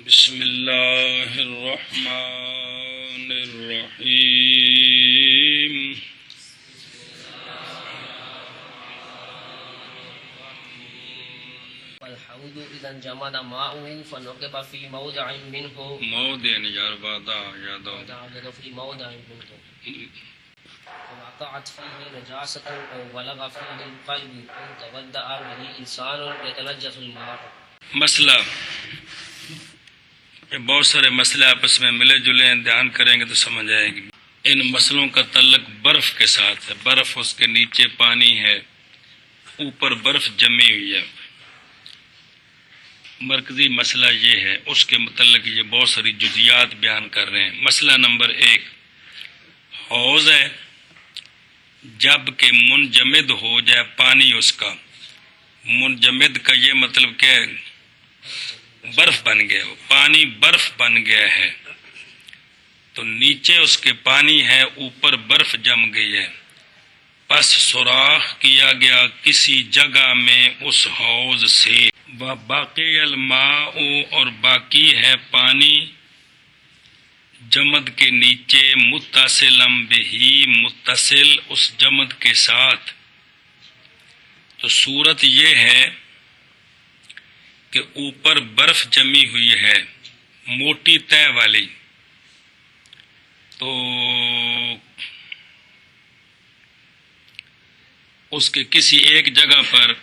بسم اللہ الرحمن الرحیم والحوض اذا انجمد ماؤه فنقب في موضع منه موضع نجار بادا یادو في موضع منه وقعت فيه نجاسة أو بلغ فيه القلب أو تودع به إنسان يتنجس الماء. مسئلہ بہت سارے مسئلے آپس میں ملے جلے ہیں، دھیان کریں گے تو سمجھ آئے گی۔ ان مسئلوں کا تعلق برف کے ساتھ ہے۔ برف، اس کے نیچے پانی ہے، اوپر برف جمی ہوئی ہے۔ مرکزی مسئلہ یہ ہے، اس کے متعلق یہ بہت ساری جزیات بیان کر رہے ہیں۔ مسئلہ نمبر 1، حوض ہے، جب کہ منجمد ہو جائے پانی، اس کا منجمد کا یہ مطلب کہ برف بن گیا، پانی برف بن گیا ہے، تو نیچے اس کے پانی ہے، اوپر برف جم گئی ہے، پس سوراخ کیا گیا کسی جگہ میں اس حوض سے، باقی الماء، اور باقی ہے پانی جمد کے نیچے، متصلم بہی، متصل اس جمد کے ساتھ۔ تو صورت یہ ہے کہ اوپر برف جمی ہوئی ہے، موٹی تہ والی، تو اس کے کسی ایک جگہ پر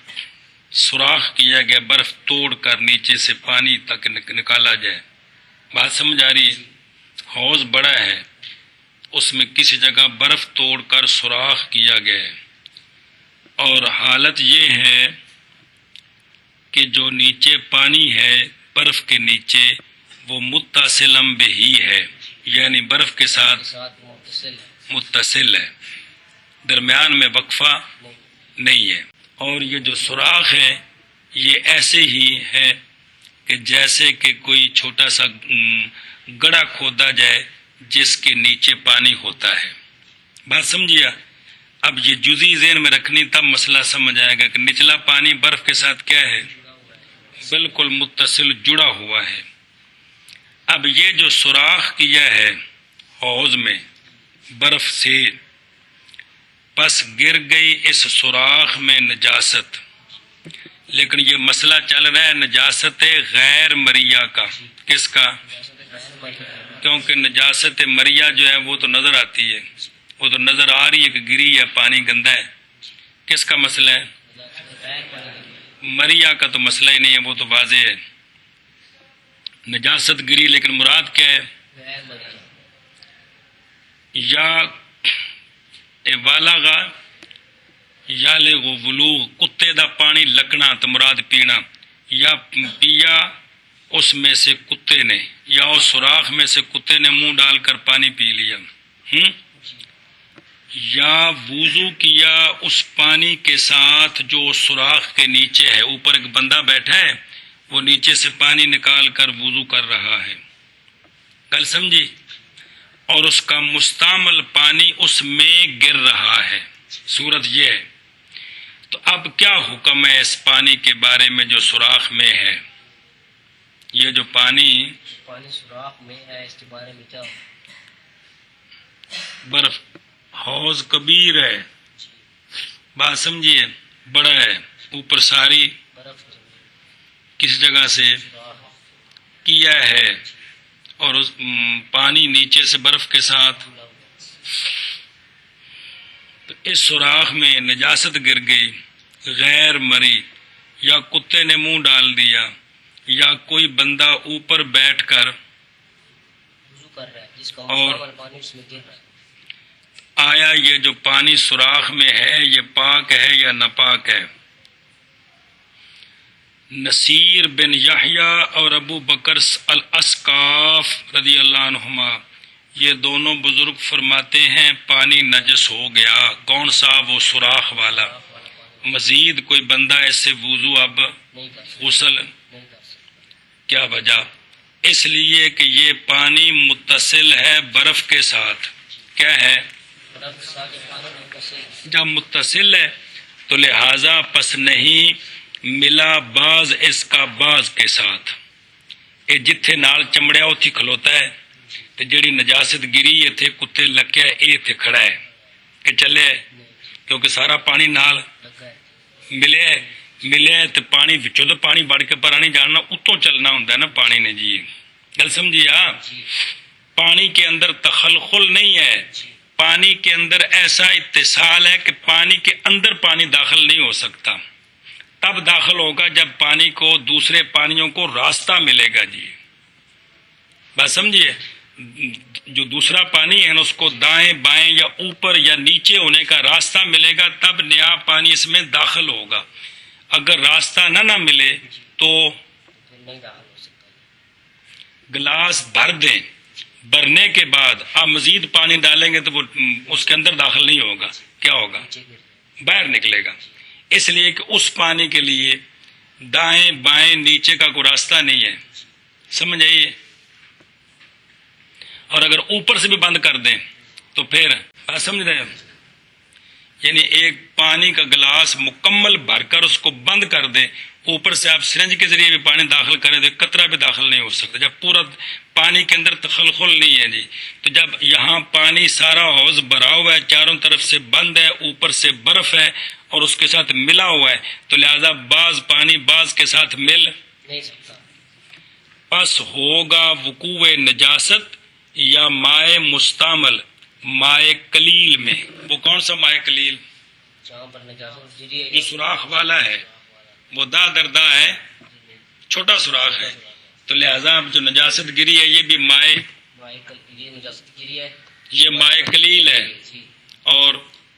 سوراخ کیا گیا، برف توڑ کر نیچے سے پانی تک نکالا جائے۔ بات سمجھ آ رہی ہے؟ حوض بڑا ہے، اس میں کسی جگہ برف توڑ کر سوراخ کیا گیا ہے، اور حالت یہ ہے کہ جو نیچے پانی ہے برف کے نیچے، وہ متصلم بہی ہے، یعنی برف کے ساتھ متصل ہے، درمیان میں وقفہ نہیں ہے۔ اور یہ جو سوراخ ہے یہ ایسے ہی ہے کہ جیسے کہ کوئی چھوٹا سا گڑھا کھودا جائے جس کے نیچے پانی ہوتا ہے۔ بات سمجھیا؟ اب یہ جزی ذہن میں رکھنی، تب مسئلہ سمجھ آئے گا کہ نچلا پانی برف کے ساتھ کیا ہے، بالکل متصل جڑا ہوا ہے۔ اب یہ جو سوراخ کیا ہے حوض میں برف سے، پس گر گئی اس سوراخ میں نجاست، لیکن یہ مسئلہ چل رہا ہے نجاست غیر مریہ کا۔ کس کا؟ کیونکہ نجاست مریہ جو ہے وہ تو نظر آتی ہے، وہ تو نظر آ رہی ہے کہ گری ہے، پانی گندا ہے۔ کس کا مسئلہ ہے؟ مریہ کا تو مسئلہ ہی نہیں ہے، وہ تو واضح ہے، نجاست گری، لیکن مراد کیا ہے؟ یا والغا یا لغو ولوغ، کتے دا پانی لکنا تو مراد پینا، یا پیا اس میں سے کتے نے، یا اس سوراخ میں سے کتے نے منہ ڈال کر پانی پی لیا، یا وضو کیا اس پانی کے ساتھ جو سوراخ کے نیچے ہے، اوپر ایک بندہ بیٹھا ہے، وہ نیچے سے پانی نکال کر وضو کر رہا ہے، کل سمجھی، اور اس کا مستعمل پانی اس میں گر رہا ہے۔ صورت یہ ہے، تو اب کیا حکم ہے اس پانی کے بارے میں جو سوراخ میں ہے؟ یہ جو پانی سوراخ میں ہے، اس کے بارے میں کیا؟ برف، حوض کبیر ہے، بات سمجھیے، بڑا ہے، اوپر ساری کس جگہ سے کیا ہے، اور اس پانی نیچے سے برف کے ساتھ، تو اس سوراخ میں نجاست گر گئی غیر مری، یا کتے نے منہ ڈال دیا، یا کوئی بندہ اوپر بیٹھ کر اور آیا یہ جو پانی سوراخ میں ہے یہ پاک ہے یا ناپاک ہے؟ نصیر بن یحییٰ اور ابو بکر الاسقاف رضی اللہ عنہما، یہ دونوں بزرگ فرماتے ہیں پانی نجس ہو گیا۔ کون سا؟ وہ سوراخ والا۔ مزید کوئی بندہ اس سے وضو اب غسل، کیا وجہ؟ اس لیے کہ یہ پانی متصل ہے برف کے ساتھ۔ کیا ہے؟ جب متصل ہے تو لہذا پس نہیں ملا بعض اس کا بعض کے ساتھ، یہ جتھے نال چمڑیا اتھی کھلوتا ہے، تے جیڑی نجاست گری اتھے کتے لکیا یہ اتھے کھڑا ہے کہ چلے، کیونکہ سارا پانی نال ملے تے پانی وچوں تو پانی بڑھ کے پرا نہیں جاننا، اتوں چلنا ہوندا ہے نا پانی نے جی، گل سمجھی آ؟ پانی کے اندر تخلخل نہیں ہے، پانی کے اندر ایسا اتصال ہے کہ پانی کے اندر پانی داخل نہیں ہو سکتا، تب داخل ہوگا جب پانی کو دوسرے پانیوں کو راستہ ملے گا جی، بات سمجھیے؟ جو دوسرا پانی ہے نا اس کو دائیں بائیں یا اوپر یا نیچے ہونے کا راستہ ملے گا، تب نیا پانی اس میں داخل ہوگا، اگر راستہ نہ ملے تو گلاس بھر دیں، بھرنے کے بعد آپ مزید پانی ڈالیں گے تو وہ اس کے اندر داخل نہیں ہوگا، کیا ہوگا؟ باہر نکلے گا، اس لیے کہ اس پانی کے لیے دائیں بائیں نیچے کا کوئی راستہ نہیں ہے، سمجھ آئیے؟ اور اگر اوپر سے بھی بند کر دیں تو پھر بات سمجھ رہے ہیں، یعنی ایک پانی کا گلاس مکمل بھر کر اس کو بند کر دیں، اوپر سے آپ سرنج کے ذریعے بھی پانی داخل کریں تو قطرہ بھی داخل نہیں ہو سکتا، جب پورا پانی کے اندر تخلخل نہیں ہے جی، تو جب یہاں پانی سارا حوض بھرا ہوا ہے، چاروں طرف سے بند ہے، اوپر سے برف ہے اور اس کے ساتھ ملا ہوا ہے، تو لہذا بعض پانی بعض کے ساتھ مل نہیں سکتا، پس ہوگا وقوع نجاست یا مائع مستعمل مائع قلیل میں۔ وہ کون سا مائع قلیل؟ جہاں پر نجاست گری ہے جو سوراخ والا ہے، وہ دا دردا ہے، چھوٹا سوراخ ہے، تو لہذا اب جو نجاست گری ہے یہ بھی یہ نجاست گری ہے، یہ مائع قلیل ہے، اور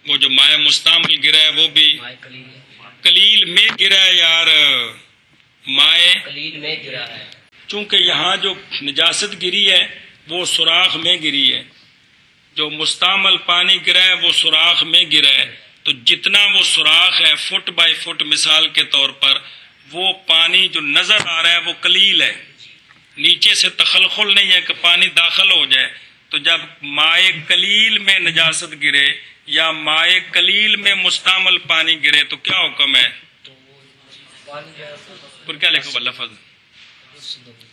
وہ جو مائع مستعمل گرا ہے وہ بھی قلیل میں گرا ہے یار، مائع قلیل میں گرا ہے، چونکہ یہاں جو نجاست گری ہے وہ سوراخ میں گری ہے، جو مستعمل پانی گرا ہے وہ سوراخ میں گرا ہے، تو جتنا وہ سوراخ ہے فٹ بائی فٹ مثال کے طور پر، وہ پانی جو نظر آ رہا ہے وہ قلیل ہے، نیچے سے تخلخل نہیں ہے کہ پانی داخل ہو جائے، تو جب مائع قلیل میں نجاست گرے یا مائع قلیل میں مستعمل پانی گرے تو کیا حکم ہے؟ پر کیا لکھو لفظ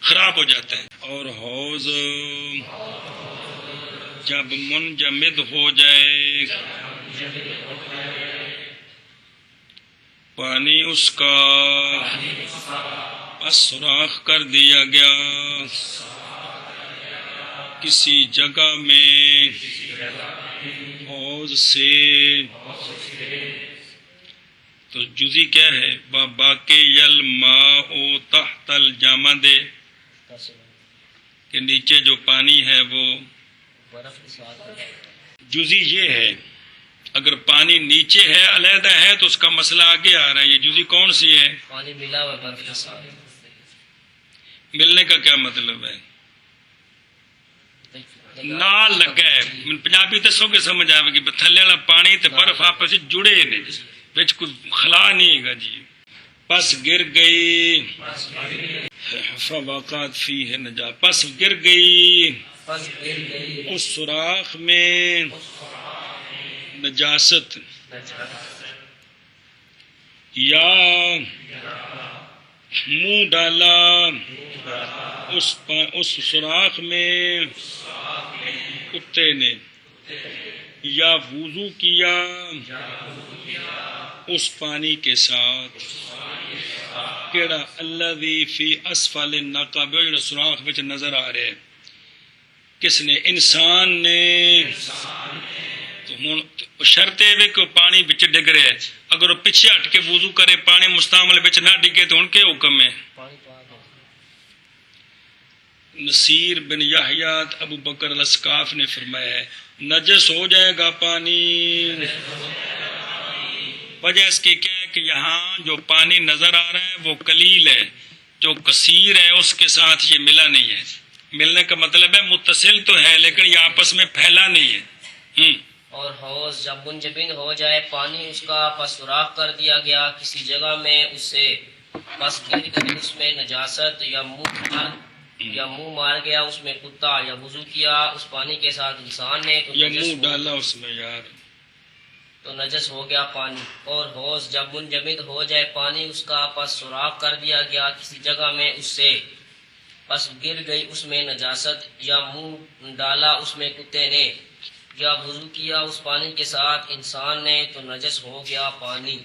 خراب ہو جاتا ہے۔ اور حوض جب منجمد ہو جائے پانی اس کا پس سوراخ کر دیا گیا کسی جگہ میں حوض سے، تو جزی کیا ہے؟ باقی الماء تحت الجامد، کہ نیچے جو پانی ہے وہ جزی یہ ہے، اگر پانی نیچے ہے علیحدہ ہے تو اس کا مسئلہ آگے آ رہا ہے، یہ جزی کون سی ہے؟ پانی ملا ہوا برف کے ساتھ، ملنے کا کیا مطلب ہے؟ نال لگا ہے، پنجابی دسو گے سمجھ آئے گی، تھلے والا پانی تے برف آپس جڑے نے، وچ کوئی خلا نہیں ہے جی، پس گر گئی فوقات فیہ نجا، پس گر گئی اس سوراخ میں نجاست، یا منہ ڈالا اس سوراخ میں کتے نے، یا وضو کیا اس پانی کے ساتھ، کیڑا الذی فی اسفل النقب، جو سوراخ وچ نظر آ رہے، کس نے؟ انسان نے، تو ہن شرط ہے کہ پانی وچ ڈگ رہا ہے، اگر وہ پیچھے ہٹ کے وضو کرے پانی مستعمل وچ نہ ڈگے تو ہن کے حکم ہے؟ نصیر بن یحییٰ ابو بکر الاسقاف نے فرمایا ہے نجس ہو جائے گا پانی، وجہ اس کی کیا ہے کہ یہاں جو پانی نظر آ رہا ہے وہ قلیل ہے، جو کثیر ہے اس کے ساتھ یہ ملا نہیں ہے، ملنے کا مطلب ہے متصل تو ہے لیکن یہ آپس میں پھیلا نہیں ہے۔ اور حوض جب منجمد ہو جائے پانی اس کا پس سوراخ کر دیا گیا کسی جگہ میں اس سے، پس گر گئی اس میں نجاست، یا منہ مار گیا اس میں کتا، یا وضو کیا اس پانی کے ساتھ انسان نے، تو یا منہ ڈالا اس میں یار، تو نجس ہو گیا پانی۔ اور حوض جب منجمد ہو جائے پانی اس کا پس سوراخ کر دیا گیا کسی جگہ میں اس سے، پس گر گئی اس میں نجاست یا منہ ڈالا اس میں کتے نے یا وضو کیا اس پانی کے ساتھ انسان نے تو نجس ہو گیا پانی۔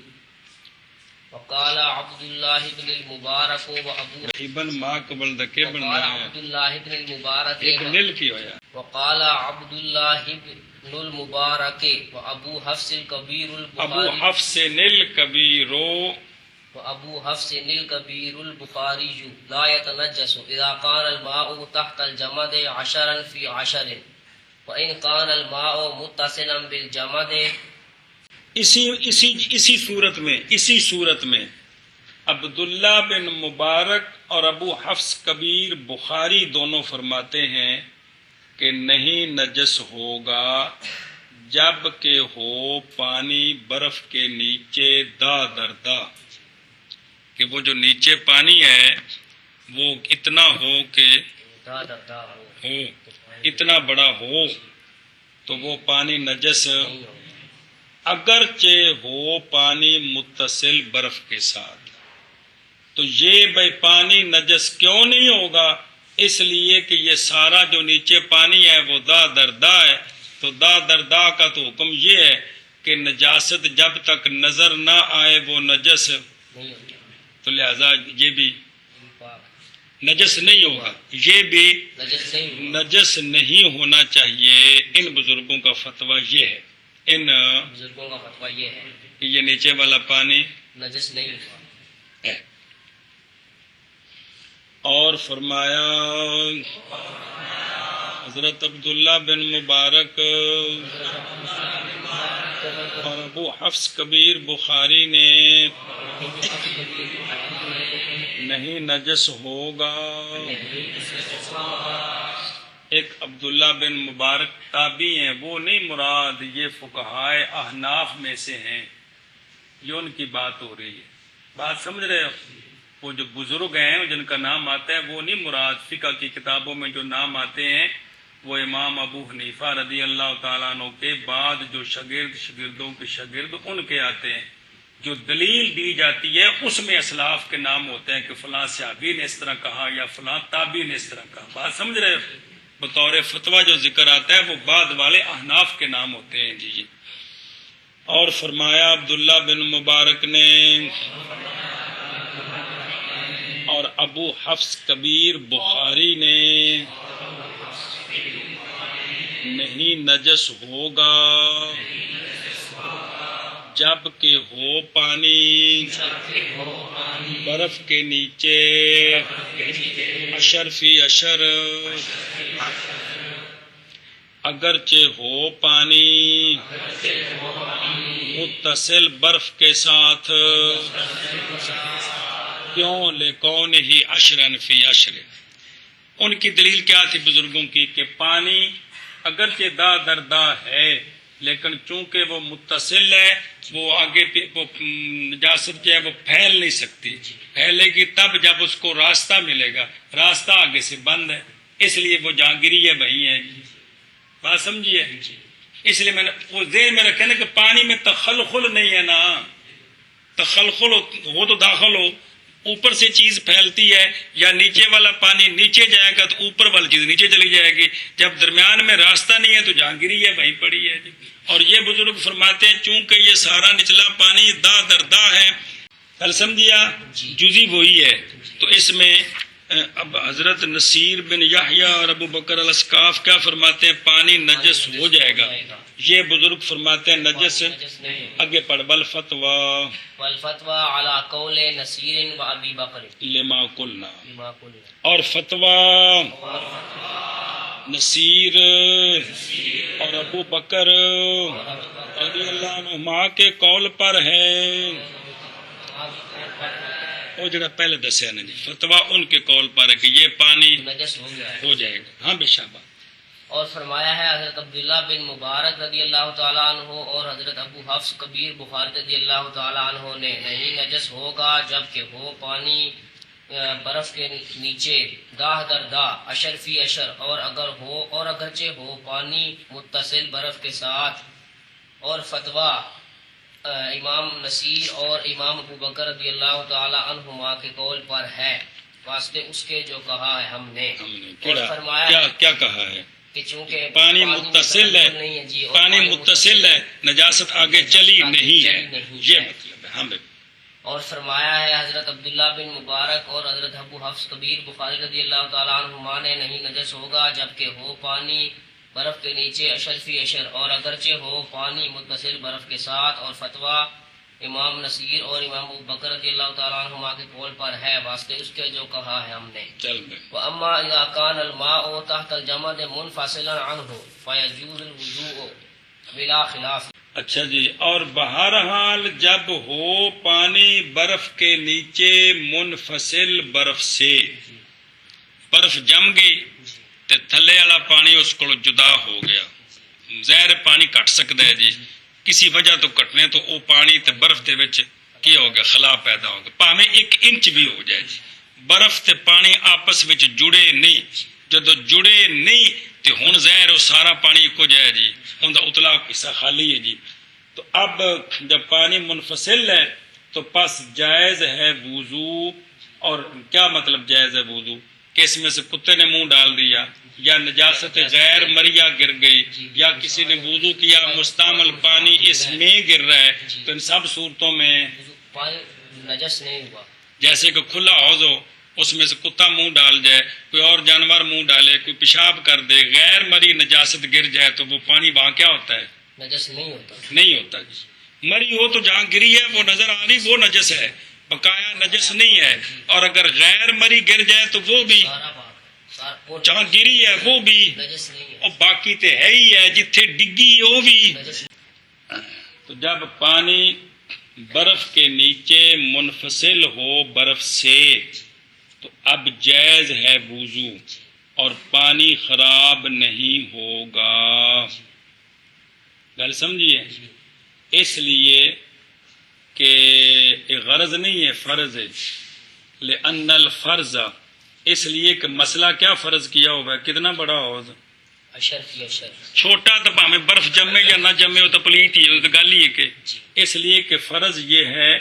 وقال عبد اللہ بن المبارک و ابو ابن ما قبل دکے بن وقال عبد اللہ بن المبارک ایک نل کی ہویا وقال عبد اللہ بن المبارک و ابو حفص الکبیر ابو البخاری حفص نل کبیرو وابو حفص الكبير البخاري لا يتنجس اذا كان الماء تحت الجمد 10 في 10 وان كان الماء متصلا بالجمد۔ اسی صورت میں عبداللہ بن مبارک اور ابو حفص کبیر بخاری دونوں فرماتے ہیں کہ نہیں نجس ہوگا جب کہ ہو پانی برف کے نیچے دا در دا، کہ وہ جو نیچے پانی ہے وہ اتنا ہو کہ ہو اتنا بڑا ہو تو وہ پانی نجس، اگرچہ ہو پانی متصل برف کے ساتھ۔ تو یہ بھائی پانی نجس کیوں نہیں ہوگا؟ اس لیے کہ یہ سارا جو نیچے پانی ہے وہ دا در دا ہے، تو دا در دا کا تو حکم یہ ہے کہ نجاست جب تک نظر نہ آئے وہ نجس، تو لہذا یہ بھی نجس نہیں ہوگا، یہ بھی نجس نہیں ہونا چاہیے۔ ان بزرگوں کا فتویٰ یہ ہے، ان بزرگوں کا فتویٰ یہ ہے کہ یہ نیچے والا پانی نجس نہیں ہوا۔ ہے۔ اور فرمایا حضرت عبداللہ بن مبارک اور ابو حفص کبیر بخاری نے نہیں نجس ہوگا۔ ایک عبداللہ بن مبارک تابعی ہیں، وہ نہیں مراد، یہ فقہائے احناف میں سے ہیں، یہ ان کی بات ہو رہی ہے۔ بات سمجھ رہے ہو؟ وہ جو بزرگ ہیں جن کا نام آتا ہے وہ نہیں مراد، فقہ کی کتابوں میں جو نام آتے ہیں وہ امام ابو حنیفہ رضی اللہ تعالیٰ عنہ کے بعد جو شاگردوں کے شاگرد ان کے آتے ہیں، جو دلیل دی جاتی ہے اس میں اسلاف کے نام ہوتے ہیں کہ فلاں صحابی نے اس طرح کہا یا فلاں تابعی نے اس طرح کہا۔ بات سمجھ رہے ہو؟ بطور فتویٰ جو ذکر آتا ہے وہ بعد والے احناف کے نام ہوتے ہیں۔ جی اور فرمایا عبداللہ بن مبارک نے اور ابو حفص کبیر بخاری نے نہیں نجس ہوگا جب کہ ہو پانی برف کے نیچے اشر فی اشر، اگرچہ ہو پانی متصل برف کے ساتھ، کیوں لکون ہی اشرن فی اشر۔ ان کی دلیل کیا تھی بزرگوں کی کہ پانی اگرچہ دا در دا ہے لیکن چونکہ وہ متصل ہے، وہ آگے وہ نجاست جو ہے وہ پھیل نہیں سکتی، پھیلے گی تب جب اس کو راستہ ملے گا، راستہ آگے سے بند ہے، اس لیے وہ جہاں گری ہے وہیں ہے۔ بات سمجھیے؟ اس لیے میں نے وہ ذہن میں رکھے نا کہ پانی میں تخلخل نہیں ہے نا، تخلخل ہو تو داخل ہو، اوپر سے چیز پھیلتی ہے، یا نیچے والا پانی نیچے جائے گا تو اوپر والی چیز نیچے چلی جائے گی، جب درمیان میں راستہ نہیں ہے تو جہاں گری ہے وہیں پڑی ہے۔ اور یہ بزرگ فرماتے ہیں چونکہ یہ سارا نچلا پانی دا در دا ہے، کل سمجھیا جزی وہی ہے، تو اس میں اب حضرت نصیر بن یحییٰ اور ابو بکر الاسقاف کیا فرماتے ہیں؟ پانی نجس ہو جائے گا۔ یہ بزرگ فرماتے ہیں نجس آگے پڑھ بل فتویٰ والفتوى على قول نصیر و ابی بکر لما قلنا، اور فتویٰ نصیر اور ابو بکر رضی اللہ عنہما کے قول پر ہے، وہ جگہ پہلے دسیا نا جی، فتویٰ ان کے قول پر ہے کہ یہ پانی نجس ہو جائے گا۔ ہاں بے شابہ۔ اور فرمایا ہے حضرت عبداللہ بن مبارک رضی اللہ تعالیٰ عنہ اور حضرت ابو حفص کبیر بخاری رضی اللہ تعالیٰ عنہ نے نہیں نجس ہوگا جبکہ ہو پانی برف کے نیچے داہ در دا اشر فی اشر، اور اگر ہو اور اگرچہ ہو پانی متصل برف کے ساتھ۔ اور فتویٰ امام نصیر اور امام ابو بکر رضی اللہ تعالیٰ عنہما کے قول پر ہے۔ واسطے اس کے جو کہا ہے ہم نے کیا اور فرمایا کیا کیا کہا ہے کہ چونکہ پانی متصل ہے، نہیں ہے جی، اور پانی متصل ہے، نجاست آگے چلی نہیں ہے، یہ مطلب ہے. ہاں بالکل. اور فرمایا ہے حضرت عبداللہ بن مبارک اور حضرت ابو حفص کبیر بخاری رضی اللہ تعالیٰ عنہما نے نہیں نجس ہوگا جبکہ ہو پانی برف کے نیچے اشر فی اشر، اور اگرچہ ہو پانی متصل برف کے ساتھ. اور فتویٰ امام نصیر اور امام ابو بکر رضی اللہ تعالیٰ عنہما کے قول پر ہے واسطے اس کے جو کہا ہے ہم نے. چل بھائی. وَأَمَّا إِذَا كَانَ الْمَاءُ تَحْتَ الْجَمَدِ مُنْفَصِلًا عَنْهُ فَيَجُوزُ الْوُضُوءُ بِلَا خِلَافٍ. اچھا جی، اور بہرحال جب ہو پانی برف کے نیچے منفصل برف سے، برف جم گئی تے تھلے والا پانی اس کو جدا ہو گیا. ظاہر پانی کٹ سکتا ہے جی، کسی وجہ تو کٹنے تو وہ پانی تے برف دے وچ کی ہو گیا، خلا پیدا ہو گیا، پاویں 1 انچ بھی ہو جائے جی. برف تے پانی آپس وچ جڑے نہیں، جدو جڑے نہیں تے ہن ظاہر وہ سارا پانی اکو جائے جی، ان دا اتلا حصہ خالی ہے جی. تو اب جب پانی منفصل ہے تو پس جائز ہے وضو. اور کیا مطلب جائز ہے وضو؟ کہ اس میں سے کتے نے منہ ڈال دیا، یا نجاست غیر مریا گر گئی، یا کسی نے وضو کیا مستعمل پانی اس میں گر رہا ہے، تو ان سب صورتوں میں پانی نجس نہیں ہوا. جیسے کہ کھلا حوض ہو، اس میں سے کتا منہ ڈال جائے، کوئی اور جانور منہ ڈالے، کوئی پیشاب کر دے، غیر مری نجاست گر جائے تو وہ پانی وہاں کیا ہوتا ہے؟ نجس نہیں ہوتا. نہیں ہوتا جی. مری ہو تو جہاں گری ہے وہ نظر آ رہی، وہ نجس ہے، بقایا نجس نہیں ہے. اور اگر غیر مری گر جائے تو وہ بھی جہاں گری ہے وہ بھی نجس نہیں ہے. اور باقی تے ہے ہی ہے، جتھے ڈگی وہ بھی. تو جب پانی برف کے نیچے منفصل ہو برف سے تو اب جائز ہے وضو اور پانی خراب نہیں ہوگا. گل سمجھیے؟ اس لیے کہ غرض نہیں ہے، فرض ہے. لأن الفرض، اس لیے کہ مسئلہ کیا فرض کیا ہوا ہے، کتنا بڑا حوض؟ اشر فی اشر. چھوٹا تو پاویں برف جمے یا نہ جمے وہ تو پلیت ہی ہے، تو گل ہی ہے کہ اس لیے کہ فرض یہ ہے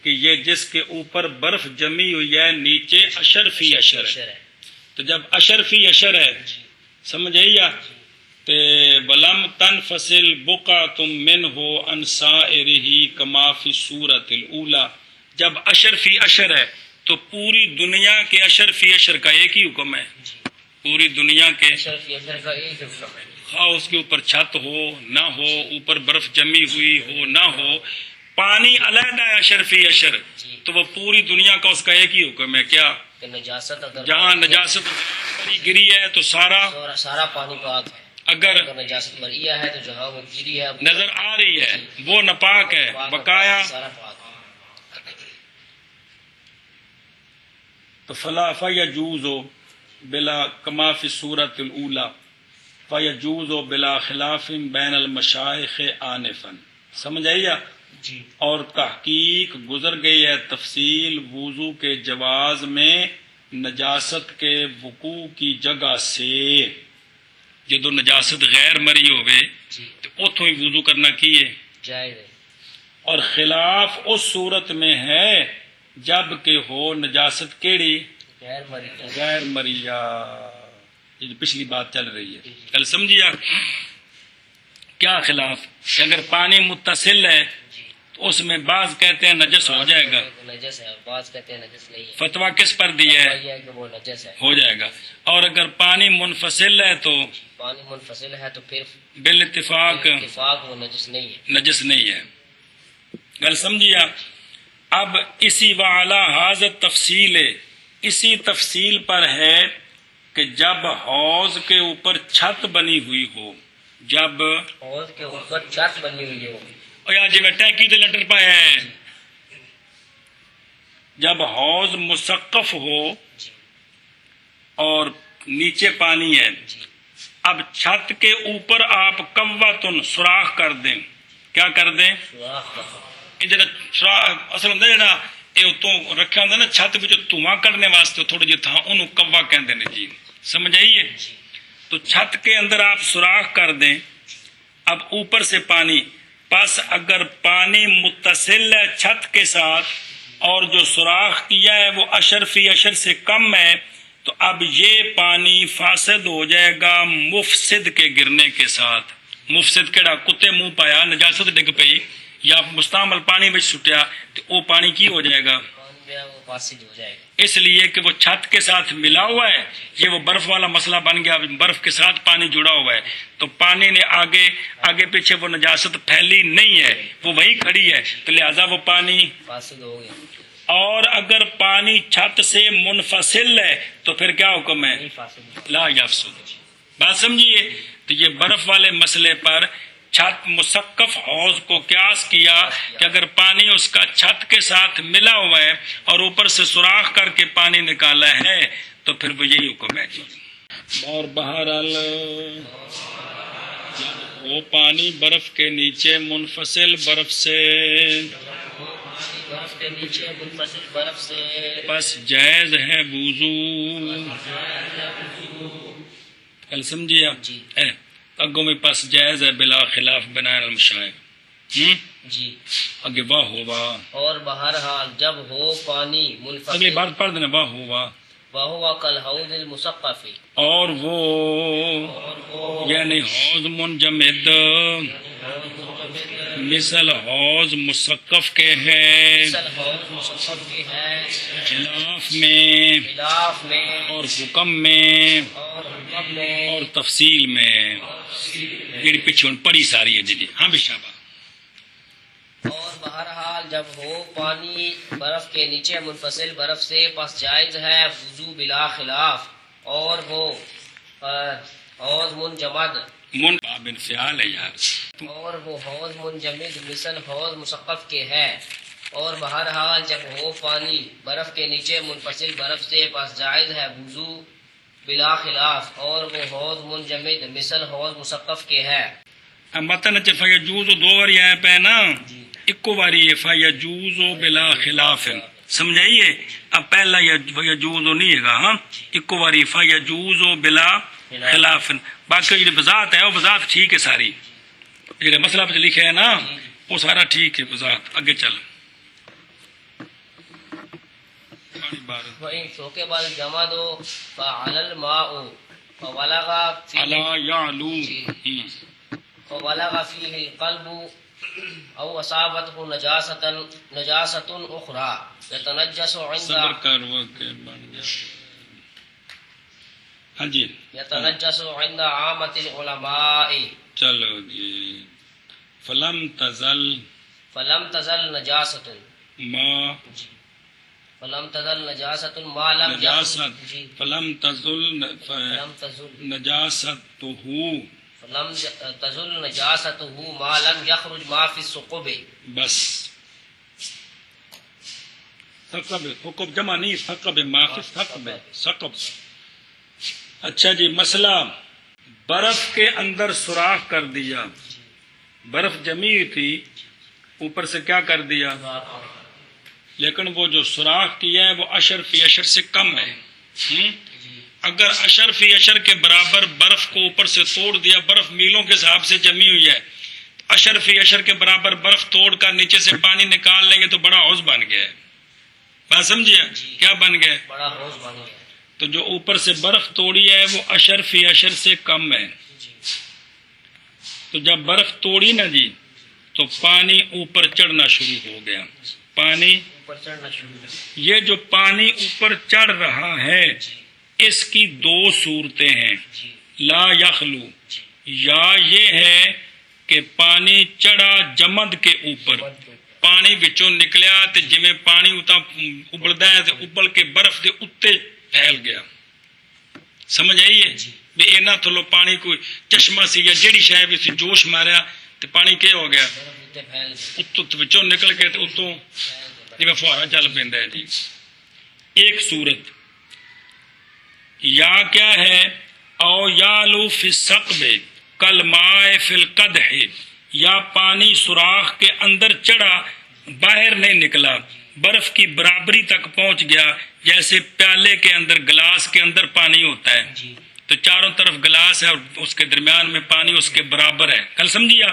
کہ یہ جس کے اوپر برف جمی ہوئی ہے نیچے اشر فی اشر ہے. تو جب اشر فی اشر ہے، سمجھ آئیے؟ تے ولم تنفصل بقعۃ منہ عن سائرہ کما فی الصورۃ الاولی. جب اشر فی اشر ہے تو پوری دنیا کے اشر فی اشر کا ایک ہی حکم ہے. پوری دنیا کے اشر فی اشر کا ایک حکم ہے، خواہ اس کے اوپر چھت ہو نہ ہو، اوپر برف جمی ہوئی ہو نہ ہو، پانی علیحدہ ہے اشر فی اشر، تو وہ پوری دنیا کا اس کا ایک ہی حکم ہے. کیا؟ کہ نجاست اگر جہاں نجاست گری ہے تو سارا پانی پاک ہے. اگر نجاست مرئیہ ہے تو جہاں وہ گری ہے نظر آ رہی ہے وہ ناپاک ہے، بقایا سارا پاک ہے. تو فلا فیجوز بلا کما فی الصورۃ الاولی فیجوز بلا خلاف بین المشائخ آنفا. سمجھ آئیے؟ جی. اور تحقیق گزر گئی ہے تفصیل وضو کے جواز میں نجاست کے وقوع کی جگہ سے. جدو نجاست غیر مری ہوئے تو اتوں ہی وضو کرنا کی ہے جائز ہے. اور خلاف اس صورت میں ہے جب کہ ہو نجاست کیڑی؟ غیر مری. غیر مریا. یہ پچھلی بات چل رہی ہے، کل سمجھیا کیا خلاف؟ کہ اگر پانی متصل ہے تو اس میں بعض کہتے ہیں نجس ہو جائے گا، نجس ہے، بعض کہتے ہیں نجس نہیں ہے. فتویٰ کس پر دیا ہے؟ یہ ہے کہ وہ نجس ہے، ہو جائے گا. اور اگر پانی منفصل ہے تو پانی منفصل ہے تو پھر بالاتفاق اتفاق وہ نجس نہیں ہے. نجس نہیں ہے. گل سمجھیا؟ اب اسی وعلا حاضر تفصیل ہے، اسی تفصیل پر ہے کہ جب حوض کے اوپر چھت بنی ہوئی ہو، جب حوض کے اوپر چھت بنی ہوئی ہو، جی میں ٹینکی تے لٹر پایا ہے، جب حوض مسقف ہو اور نیچے پانی ہے، اب چھت کے اوپر آپ قوتن سوراخ کر دیں. کیا کر دیں؟ یہ جڑا سوراخ اصل ہوندا جڑا یہ اتوں رکھا ہوندا نا چھت وچ دھواں کڈنے واسطے تھوڑے جہے تھاں انہوں کوا کہندے نے جی. سمجھ آئیے؟ تو چھت کے اندر آپ سوراخ کر دیں. اب اوپر سے پانی، پس اگر پانی متصل ہے چھت کے ساتھ اور جو سوراخ کیا ہے وہ اشر فی اشر سے کم ہے، تو اب یہ پانی فاسد ہو جائے گا مفسد کے گرنے کے ساتھ۔ مفسد کیڑا؟ کتے منہ پایا، نجاست ڈگ پئی یا مستعمل پانی بچ سٹیا، تو وہ پانی کی ہو جائے گا؟ وہ فاسد ہو جائے گا، اس لیے کہ وہ چھت کے ساتھ ملا ہوا ہے۔ یہ وہ برف والا مسئلہ بن گیا، برف کے ساتھ پانی جڑا ہوا ہے، تو پانی نے آگے پیچھے وہ نجاست پھیلی نہیں ہے، وہ وہیں کھڑی ہے، تو لہذا وہ پانی فاسد ہو گیا، اور اگر پانی چھت سے منفصل ہے تو پھر کیا حکم ہے؟ نہیں فاسد، لا یفسد۔ بات سمجھیے؟ تو یہ برف والے مسئلے پر چھت مسقف حوض کو قیاس کیا کہ اگر پانی اس کا چھت کے ساتھ ملا ہوا ہے اور اوپر سے سوراخ کر کے پانی نکالا ہے تو پھر وہ یہی حکم ہے جی۔ اور بہرحال وہ پانی برف کے نیچے منفصل برف سے، برف کے نیچے منفصل برف سے، بس جائز ہے وضو۔ کل سمجھیے آپ جی اگوں میں پس جائز ہے بلا خلاف بنائے المشاہد۔ جی، اگے واہ ہوا، اور بہرحال جب ہو پانی اگلی منفصل، بات پڑھ دینا، واہ ہوا، وہو کالحوض المسقف، اور وہ یعنی حوض منجمد مثل حوض مسقف کے ہے، مثل حوض مسقف کے ہے، خلاف میں خلاف میں اور حکم میں اور حکم میں اور تفصیل میں، جیڑی پیچھے پڑی ساری ہے جی۔ ہاں بشابہ۔ اور بہرحال جب ہو پانی برف کے نیچے منفصل برف سے، پس جائز ہے وضو بلا خلاف، اور وہ حوض منجمد، باب انفعال ہے یار۔ اور وہ حوض منجمد مثل حوض مسقف کے ہے، اور بہرحال جب ہو پانی برف کے نیچے منفصل برف سے، پس جائز ہے وضو بلا خلاف، اور وہ حوض منجمد مثل حوض مسقف کے ہے۔ متن چ فیجوز دو بار آیا پہ نا، ایکو باری ہے فیجوز بلا خلاف، سمجھائیے؟ اب پہلا یجوز نہیں ہے گا، ہاں ایکو باری فیجوز بلا خلاف، باقی جو وضاحت ہے وہ وضاحت ٹھیک ہے ساری، جو مسئلہ پہ لکھا ہے نا وہ سارا ٹھیک ہے وضاحت۔ آگے چل وَإِن سوکے بعد جمع دو فَعَلَى الْمَاءُ فَوَلَغَ الا فِيهِ یعلو، فَوَلَغَ فِيهِ الْقَلْبُ أَوْ أَصَابَتْهُ نَجَاسَةٌ أُخْرَى يَتَنَجَّسُ صبر عِنْدَ کر وہ کہ بن گیا۔ ہاں جی يَتَنَجَّسُ عِنْدَ عَامَةِ الْعُلَمَاءِ، چلو جی۔ فلم تزل فَلَمْ تَزَلْ نَجَاسَةٌ، ما فَلَمْ تَزَلْ نَجَاسَةٌ مَا لَمْ نجاست، جی، فلم تزل فَلَمْ تَزُلْ نجاستہ، فلم تزل نجاسته ما لم يخرج ما في الثقب، بس ثقب، ثقب جمع نہیں، ثقب ما فی ثقب، ثقب۔ اچھا جی، مسئلہ برف کے اندر سوراخ کر دیا، برف جمی تھی اوپر سے کیا کر دیا، لیکن وہ جو سوراخ کیا ہے وہ اشر فی اشر سے کم ہے۔ اگر اشر فی اشر کے برابر برف کو اوپر سے توڑ دیا، برف میلوں کے حساب سے جمی ہوئی ہے، اشر فی اشر کے برابر برف توڑ کر نیچے سے پانی نکال لیں گے تو بڑا حوض بن گیا ہے۔ بات سمجھیا؟ کیا بن گیا؟ بڑا حوض بن گیا۔ تو جو اوپر سے برف توڑی ہے وہ اشر فی اشر سے کم ہے، تو جب برف توڑی نا جی تو پانی اوپر چڑھنا شروع ہو گیا، پانی اوپر چڑھنا شروع ہو گیا۔ یہ جو پانی اوپر چڑھ رہا ہے اس کی دو صورتیں ہیں، لا یخلو، یا یہ ہے کہ پانی چڑھا جمد کے اوپر، پانی وچوں نکلیا تے جویں پانی اتا ابلدا ہے تے ابل کے برف دے اتے پھیل گیا، سمجھ آئی ہے؟ بھی اینا تھلو پانی کوئی چشمہ سی یا جیڑی شے وچ جوش ماریا تے پانی کیا ہو گیا، اتوں وچوں نکل کے تے اتوں جویں فوارا چل پیندا ہے جی۔ ایک صورت یا کیا ہے، او یالو فی الثقب کالماء فی القدح، یا پانی سوراخ کے اندر چڑھا باہر نہیں نکلا، برف کی برابری تک پہنچ گیا، جیسے پیالے کے اندر گلاس کے اندر پانی ہوتا ہے تو چاروں طرف گلاس ہے اور اس کے درمیان میں پانی اس کے برابر ہے، کل سمجھیا؟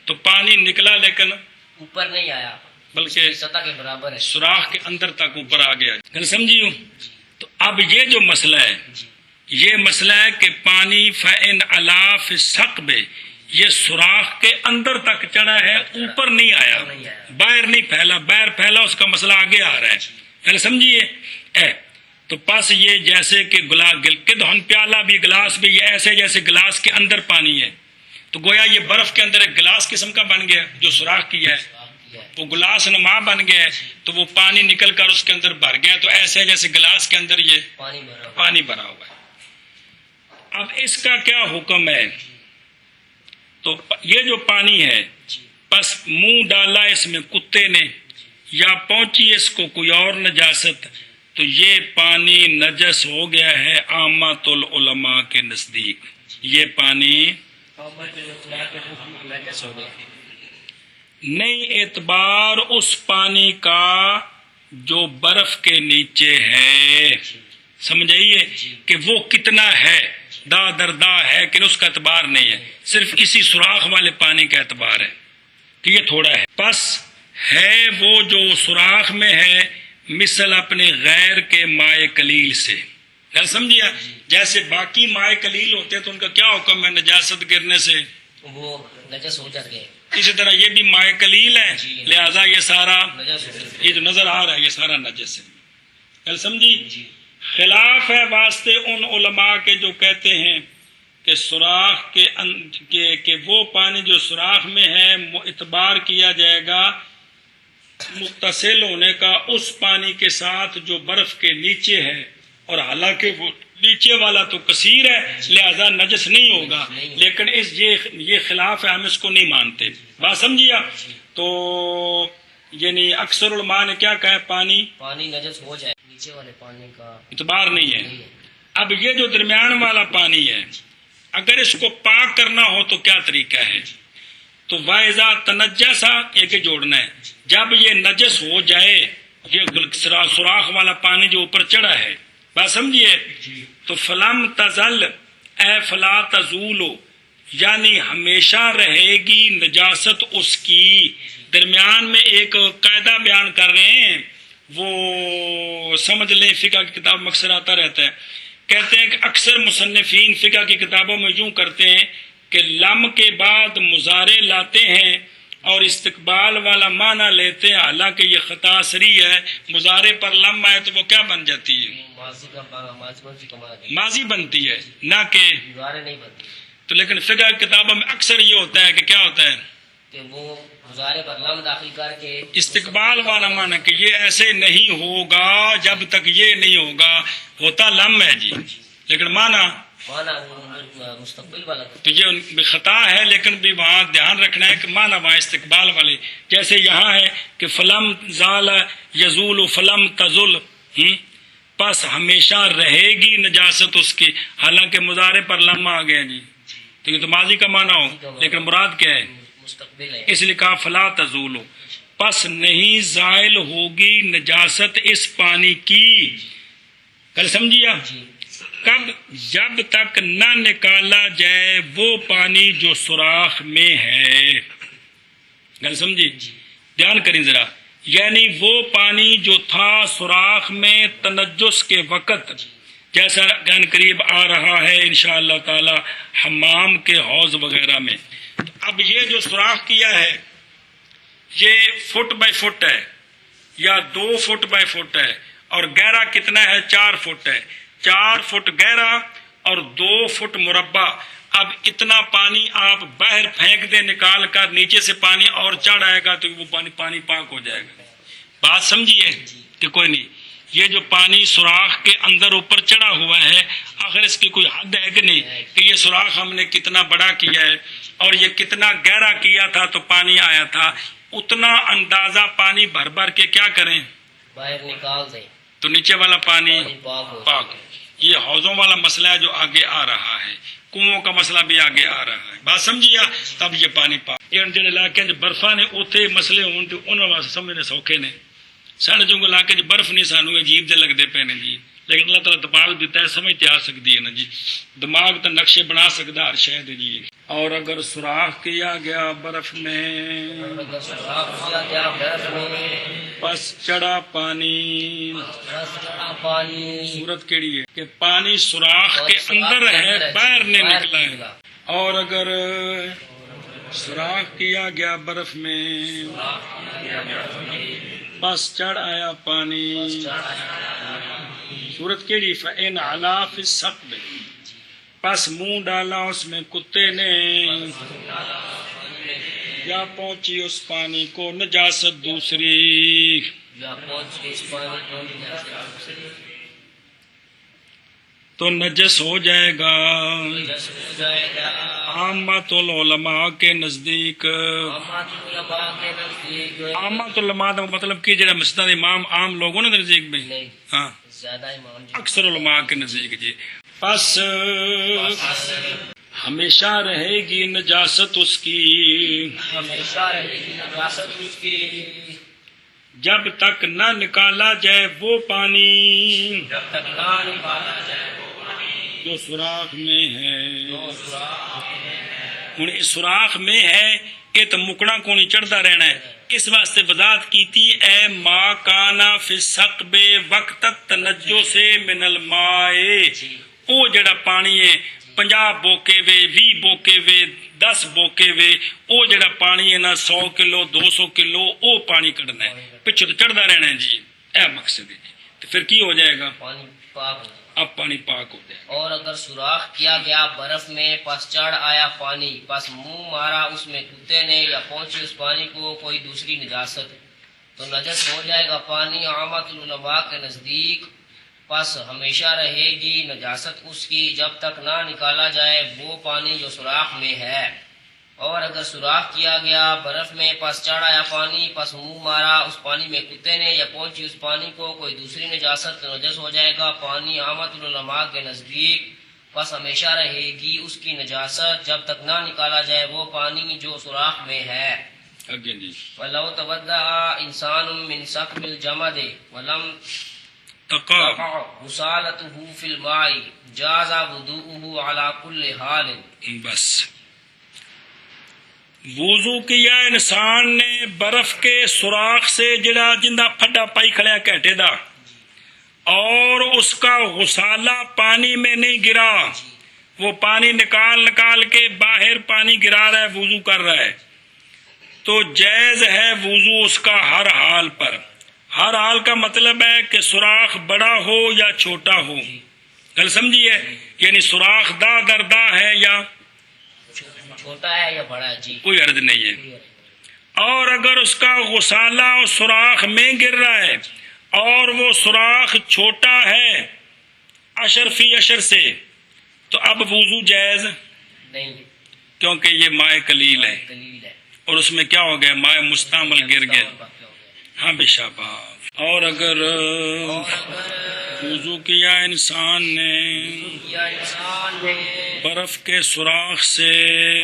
تو پانی نکلا لیکن اوپر نہیں آیا، بلکہ سطح کے برابر ہے، سوراخ کے اندر تک اوپر آ گیا. گل سمجھیو؟ تو اب یہ جو مسئلہ ہے، یہ مسئلہ ہے کہ پانی فَإِنْ عَلَا فِي الثَّقْبِ، یہ سوراخ کے اندر تک چڑھا ہے، اوپر نہیں آیا، باہر نہیں پھیلا. باہر پھیلا اس کا مسئلہ آگے آ رہا ہے. گل سمجھیے؟ تو پس یہ جیسے کہ کدہن پیالہ بھی گلاس بھی یہ ایسے جیسے گلاس کے اندر پانی ہے، تو گویا یہ برف کے اندر ایک گلاس قسم کا بن گیا جو سوراخ کیا ہے، وہ گلاس نما بن گیا ہے، تو وہ پانی نکل کر اس کے اندر بھر گیا. تو ایسے جیسے گلاس کے اندر یہ پانی بھرا ہوا ہے. اب اس کا کیا حکم ہے؟ تو یہ جو پانی ہے، پس منہ ڈالا اس میں کتے نے یا پہنچی اس کو کوئی اور نجاست، تو یہ پانی نجس ہو گیا ہے عامۃ العلماء کے نزدیک. یہ پانی نہیں اعتبار اس پانی کا جو برف کے نیچے ہے. سمجھائیے کہ وہ کتنا ہے، دا دردا ہے کہ اس کا اعتبار نہیں ہے، صرف اسی سوراخ والے پانی کا اعتبار ہے کہ یہ تھوڑا ہے. پس ہے وہ جو سوراخ میں ہے مثل اپنے غیر کے مائع قلیل سے. سمجھیا؟ جیسے باقی مائع قلیل ہوتے ہیں تو ان کا کیا حکم ہے؟ نجاست گرنے سے وہ نجس ہو جاتے ہیں. اسی طرح یہ بھی مائع قلیل ہے، لہذا یہ سارا یہ جو نظر آ رہا ہے یہ سارا نجس ہے. کل سمجھی؟ خلاف ہے واسطے ان علماء کے جو کہتے ہیں کہ سوراخ کہ وہ پانی جو سوراخ میں ہے اعتبار کیا جائے گا متصل ہونے کا اس پانی کے ساتھ جو برف کے نیچے ہے، اور حالانکہ وہ نیچے والا تو کثیر ہے لہذا نجس نہیں ہوگا، لیکن یہ خلاف ہے، ہم اس کو نہیں مانتے. بات سمجھیا؟ تو یعنی اکثر علماء نے کیا کہا؟ پانی نجس ہو جائے، نیچے والے پانی کا اعتبار نہیں ہے. اب یہ جو درمیان والا پانی ہے اگر اس کو پاک کرنا ہو تو کیا طریقہ ہے؟ تو وَإِذَا تَنَجَّسَ یہ کہ جوڑنا ہے، جب یہ نجس ہو جائے، یہ سوراخ والا پانی جو اوپر چڑھا ہے، بات سمجھیے، تو فلم تزل اے فلا تزولو، یعنی ہمیشہ رہے گی نجاست اس کی. درمیان میں ایک قاعدہ بیان کر رہے ہیں، وہ سمجھ لیں، فقہ کی کتاب مقصر آتا رہتا ہے. کہتے ہیں کہ اکثر مصنفین فقہ کی کتابوں میں یوں کرتے ہیں کہ لم کے بعد مضارع لاتے ہیں اور استقبال والا معنی لیتے ہیں، حالانکہ یہ خطا سری ہے. مضارع پر لم آئے تو وہ کیا بن جاتی ہے؟ ماضی بنتی ہے، نہ کہ نہیں بنتی. تو لیکن فقہ کی کتابوں میں اکثر یہ ہوتا ہے کہ کیا ہوتا ہے کہ وہ مضارع پر لم داخل کر کے استقبال والا معنی کہ یہ ایسے نہیں ہوگا جب تک یہ نہیں ہوگا، ہوتا لم ہے جی، لیکن معنی مستقبل والا. تو یہ خطا ہے، لیکن بھی وہاں دھیان رکھنا ہے کہ معنی وہاں استقبال والے، جیسے یہاں ہے کہ فلم زال یزول فلم تزل، پس ہمیشہ رہے گی نجاست اس کی، حالانکہ مضارع پر لم آ گیا جی، تو یہ تو ماضی کا معنی ہو، لیکن مراد کیا ہے؟ مستقبل ہے. اس لیے کہا فلا تزولو، پس نہیں زائل ہوگی نجاست اس پانی کی. کل سمجھیا؟ کب؟ جب تک نہ نکالا جائے وہ پانی جو سوراخ میں ہے. گل سمجھی؟ دھیان کریں ذرا، یعنی وہ پانی جو تھا سوراخ میں تنجس کے وقت، جیسا قریب آ رہا ہے انشاءاللہ تعالی حمام کے حوض وغیرہ میں. اب یہ جو سوراخ کیا ہے یہ فٹ بائی فٹ ہے یا 2 فٹ بائی فٹ ہے، اور گہرا کتنا ہے؟ 4 فٹ ہے. 4 فٹ گہرا اور 2 فٹ مربع. اب اتنا پانی آپ باہر پھینک دیں نکال کر، نیچے سے پانی اور چڑھ آئے گا تو وہ پانی پاک ہو جائے گا. بات سمجھیے کہ کوئی نہیں. یہ جو پانی سوراخ کے اندر اوپر چڑھا ہوا ہے، آخر اس کی کوئی حد ہے کہ نہیں کہ یہ سوراخ ہم نے کتنا بڑا کیا ہے اور یہ کتنا گہرا کیا تھا تو پانی آیا تھا، اتنا اندازہ پانی بھر بھر کے کیا کریں؟ باہر نکال دیں تو نیچے والا پانی پاک. یہ حوضوں والا مسئلہ ہے جو آگے آ رہا ہے، کنووں کا مسئلہ بھی آگے آ رہا ہے. بات سمجھیا؟ تب یہ پانی پاک. یہ جڑے علاقے برفا نے اتنے مسئلے ہون تو انہوں واسطے سمجھنے سوکھے نے. ساڑھے جو علاقے برف نہیں سانو عجیب دے لگتے پے نے جی، لیکن اللہ تعالیٰ دماغ دیتا ہے، سمجھتے آ سکتی ہے نا جی، دماغ تو نقشے بنا سکتا ہر شے دے جی۔ اور اگر سوراخ کیا گیا برف میں اگر سوراخ کیا گیا برف میں پس چڑھا پانی، بس چڑھا پانی، صورت کیڑی ہے کہ پانی سوراخ کے اندر ہے، باہر نہیں نکلا ہے۔ اور اگر سوراخ کیا گیا برف میں بس چڑھ آیا پانی، صورت کیڑی؟ فَإِنْ عَلَا فِي السَّقْبِ، پس منہ ڈالا اس میں کتے نے، یا پہنچی اس پانی کو نجاست دوسری، یا پہنچ اس پانی کو نجاست تو نجس ہو جائے گا۔ نجس ہو جائے گا۔ عامت العلماء کے نزدیک، عامت العلماء کے نزدیک، عامت علماء کا مطلب کہ جڑا مسجد امام عام لوگوں نے نزدیک میں، نہیں ہاں زیادہ امام جی، اکثر علماء کے نزدیک جی، پس ہمیشہ رہے گی نجاست اس کی، ہمیشہ رہے گی نجاست اس کی، جب تک نہ نکالا جائے وہ پانی جب تک نہ نکالا جائے وہ پانی جو سوراخ میں ہے۔ جو سوراخ ہوں اس سوراخ میں ہے یہ تو مکڑا کو نہیں چڑھتا رہنا ہے، اس واسطے وضاحت کی تھی اے ما کانا فی السقب وقت تنجس من الماء، وہ جڑا پانی ہے 50 بوکے وے 20 بوکے وے 10 بوکے وے، وہ جڑا پانی ہے نا 100 کلو 200 کلو وہ پانی کਢنا ہے، پچھو تو چڑھتا رہنا ہے جی، اے مقصد ہے جی۔ تو پھر کی ہو جائے گا؟ پانی پاک ہو جائے۔ اب پانی پاک ہو جائے گا۔ اور اگر سوراخ کیا گیا برف میں پس چڑھ آیا پانی، پس منہ مارا اس میں کتے نے، یا پہنچی اس پانی کو کوئی دوسری نجاست، تو نجس ہو جائے گا پانی عامت العلماء کے نزدیک، پس ہمیشہ رہے گی نجاست اس کی جب تک نہ نکالا جائے وہ پانی جو سوراخ میں ہے۔ اور اگر سوراخ کیا گیا برف میں پس چڑھ آیا پانی، پس منہ مارا اس پانی میں کتے نے، یا پہنچی اس پانی کو کوئی دوسری نجاست، تو نجس ہو جائے گا پانی عامت العلماء کے نزدیک، پس ہمیشہ رہے گی اس کی نجاست جب تک نہ نکالا جائے وہ پانی جو سوراخ میں ہے۔ آگے جی، وَلَوْ تَوَضَّأَ إِنسَانٌ مِّن سَقْبِ الْجَمَدِ وَلَمْ تقا تقع غسالته في الماء جاز وضوءه على كل حال۔ بس وضو کیا انسان نے برف کے سوراخ سے جڑا جندہ پھڈا پائی کھڑیا کہٹے دا، اور اس کا غسالہ پانی میں نہیں گرا، وہ پانی نکال کے باہر پانی گرا رہا ہے، وضو کر رہا ہے، تو جائز ہے وضو اس کا ہر حال پر۔ ہر حال کا مطلب ہے کہ سوراخ بڑا ہو یا چھوٹا ہو، گل سمجھیے، یعنی سوراخ دا در دا ہے یا چھوٹا ہے یا بڑا ہے جی، کوئی عرض نہیں ہے۔ اور اگر اس کا غسالہ اس سوراخ میں گر رہا ہے اور وہ سوراخ چھوٹا ہے اشر فی اشر سے، تو اب وضو جائز نہیں، کیونکہ یہ مائع قلیل ہے، قلیل ہے، اور اس میں کیا ہو گیا؟ مائع مستعمل گر گیا۔ ہاں بے شاباش۔ اور اگر وضو کیا انسان نے یا انسان نے برف کے سوراخ سے،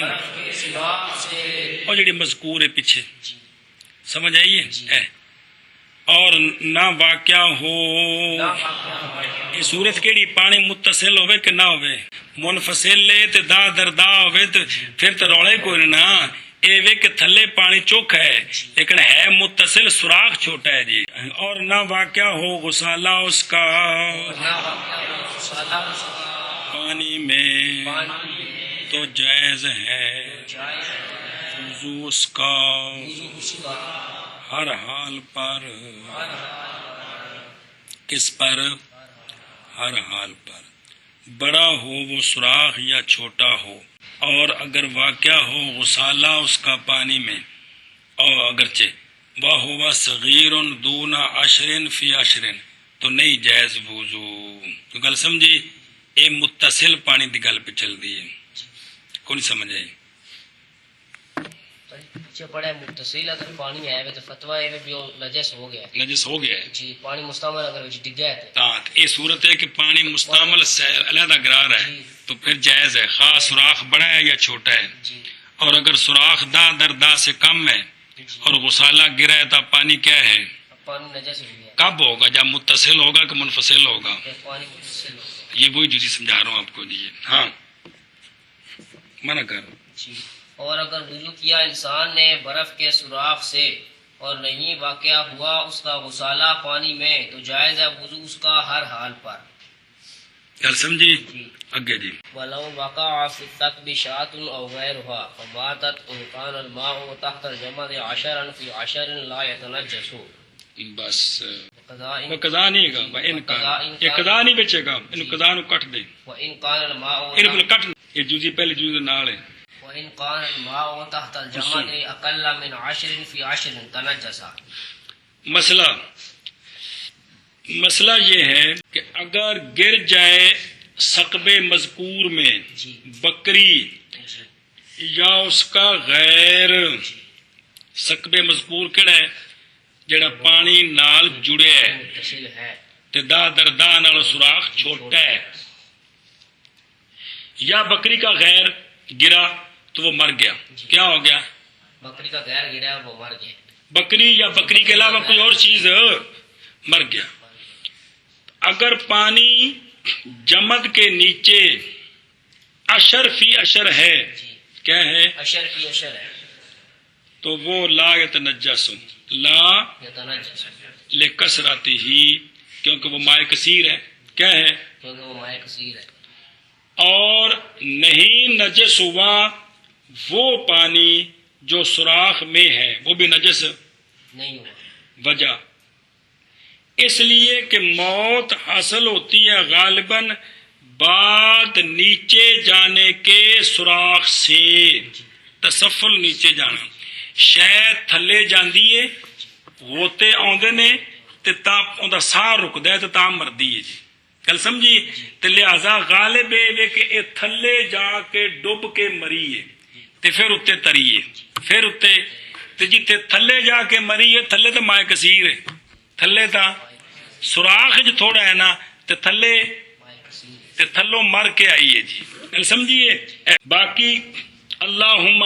برف کے سوراخ سے، اور جڑی مذکور ہے پیچھے سمجھ آئیے، اور نہ واقعہ ہو یہ صورت کیڑی؟ پانی متصل ہوئے کہ نہ ہوئے، منفصل لے تے دا دردا ہوئے تو پھر تو روڑے کوئی نہ، اے وے کہ تھلے پانی چوکھا ہے لیکن ہے متصل، سوراخ چھوٹا ہے جی۔ اور نہ واقعہ ہو غسالہ اس کا پانی میں، تو جائز ہے وضو اس کا ہر حال پر۔ کس پر؟ ہر حال پر، بڑا ہو وہ سوراخ یا چھوٹا ہو، اور اگر واقعہ ہو غسالہ اس کا پانی میں، اور اگرچہ وَهُوَ صَغِيرٌ دُونَ عَشْرٍ فِي عَشْرٍ، تو نہیں جائز وضو۔ تو گل سمجھی، یہ متصل پانی دی گل پہ چل دی ہے، کون سمجھ آئی؟ پیچھے پڑے متصل اگر پانی ہے تو فتویٰ ہے بھی نجس ہو گیا نجس ہو گیا ہے جی، پانی مستعمل اگر وچ ڈگا ہے یہ صورت ہے کہ پانی مستعمل علیحدہ گرا رہا ہے تو پھر جائز ہے، خاص سوراخ بڑا ہے یا چھوٹا ہے۔ جی، اور اگر سوراخ دا در دا سے کم ہے اور غسالہ گرا ہے تو پانی کیا ہے؟ پانی نجس ہو گیا۔ کب ہوگا؟ جب متصل ہوگا کہ منفصل ہوگا؟ کہ پانی متصل ہوگا. یہ وہی جو سمجھا رہا ہوں آپ کو جی. ہاں منع کر. جی. اور اگر وضو کیا انسان نے برف کے سوراخ سے اور نہیں واقع ہوا اس کا غسالہ پانی میں تو جائز ہے وضو اس کا ہر حال پر. کل سمجھی؟ جی. اگے جی. ولو وقع في الثقب شاة أو غيرها فباتت إن كان الماء تحت الجمد 10 في 10 لا يتنجس. بس وقضاء وہ قضا نہیں گا ان کا، یہ قضا نہیں بچے گا، ان قضا نو کٹ دے، وإن كان الماء ان کو کٹ. یہ جزی پہلے جزی نال ہے. وإن كان الماء تحت الجمد أقل من 10 في 10 تنجس. مسئلہ یہ ہے کہ اگر گر جائے ثقب مذکور میں جی. بکری جی. یا اس کا غیر، ثقب مذکور کیڑا ہے؟ جڑا پانی نال جڑے ہے متصل ہے تے دا دردا نال سوراخ چھوٹا ہے، یا بکری کا غیر گرا تو وہ مر گیا. کیا ہو گیا؟ بکری کا غیر گرا وہ مر گیا. بکری یا بکری کے علاوہ کوئی اور چیز مر گیا. اگر پانی جمد کے نیچے اشر فی اشر ہے، جی. کیا ہے؟ اشر فی اشر ہے تو وہ لا یتنجس، لا یتنجس لکثرتہ ہی، کیونکہ وہ مائع کثیر ہے. کیا ہے؟ کیونکہ وہ مائع کثیر ہے. اور نہیں نجس ہوا وہ پانی جو سوراخ میں ہے، وہ بھی نجس نہیں ہوا. وجہ اس لیے کہ موت حاصل ہوتی ہے غالباً بعد نیچے جانے کے سوراخ سے. تسفل نیچے جانا، شاید تھلے جاندی ہے، غوطے آندے نے تے تا اوندا ساہ رکدا ہے تے تا مردی ہے. جی گل سمجھی؟ تے لہذا غالب ہے کہ اے تھلے جا کے ڈب کے مری ہے تے پھر اتنے تری ہے، پھر اتنے تے جتھے تھلے جا کے مری ہے تھلے تے مائع کثیر ہے، تھلے تا سوراخ جو تھوڑا ہے نا تے تھلے تے تھلوں مر کے آئی ہے. جی گل سمجھیے؟ باقی اللہم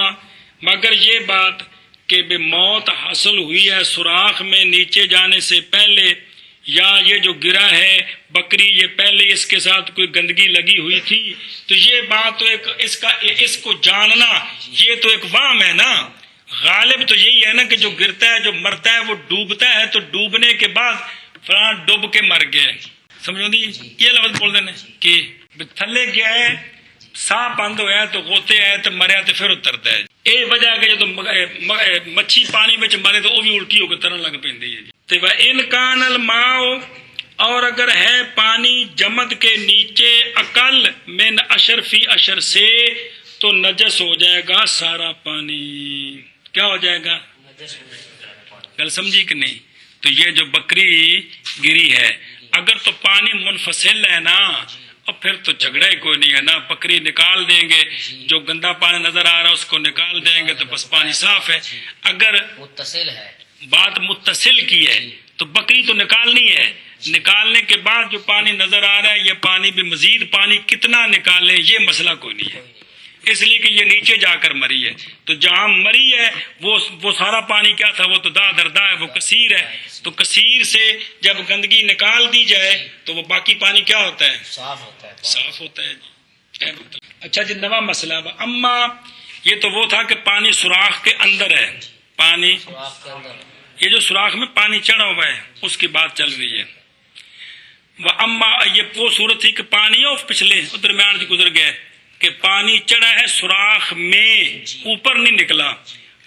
مگر یہ بات کہ بے موت حاصل ہوئی ہے سوراخ میں نیچے جانے سے پہلے، یا یہ جو گرا ہے بکری یہ پہلے اس کے ساتھ کوئی گندگی لگی ہوئی تھی، تو یہ بات تو ایک اس کو جاننا یہ تو ایک وہم ہے نا. غالب تو یہی ہے نا کہ جو گرتا ہے جو مرتا ہے وہ ڈوبتا ہے، تو ڈوبنے کے بعد فلاں ڈوب کے مر گئے. سمجھو دی یہ لفظ بول دینے کہ تھلے گیا ہے، ساہ بند ہوا تو غوطے آئے تو مریا تو پھر اترتا ہے. یہ وجہ ہے کہ جب مچھی پانی میں مرے تو وہ بھی الٹی ہو کے ترن لگ پی. ان کان الماء، اور اگر ہے پانی جمد کے نیچے اقل من اشر فی اشر سے تو نجس ہو جائے گا سارا پانی. کیا ہو جائے گا؟ گل سمجھی کہ نہیں؟ تو یہ جو بکری گری ہے اگر تو پانی منفصل ہے نا، اور پھر تو جھگڑا ہی کوئی نہیں ہے نا، بکری نکال دیں گے، جو گندا پانی نظر آ رہا ہے اس کو نکال دیں گے تو بس پانی صاف ہے. اگر متصل ہے، بات متصل کی ہے تو بکری تو نکالنی ہے، نکالنے کے بعد جو پانی نظر آ رہا ہے یہ پانی بھی مزید پانی کتنا نکالے یہ مسئلہ کوئی نہیں ہے، اس لیے کہ یہ نیچے جا کر مری ہے. تو جہاں مری ہے وہ سارا پانی کیا تھا؟ وہ تو دا دردا ہے، وہ کثیر ہے. تو کثیر سے جب گندگی نکال دی جائے تو وہ باقی پانی کیا ہوتا ہے؟ صاف ہوتا ہے. صاف ہوتا ہے. اچھا جی نواں مسئلہ. اما یہ تو وہ تھا کہ پانی سوراخ کے اندر ہے، پانی سوراخ کے اندر، یہ جو سوراخ میں پانی چڑھا ہوا ہے اس کی بات چل رہی ہے. وہ اما یہ وہ صورت تھی کہ پانی پچھلے درمیان سے گزر گئے کہ پانی چڑھا ہے سوراخ میں، اوپر نہیں نکلا.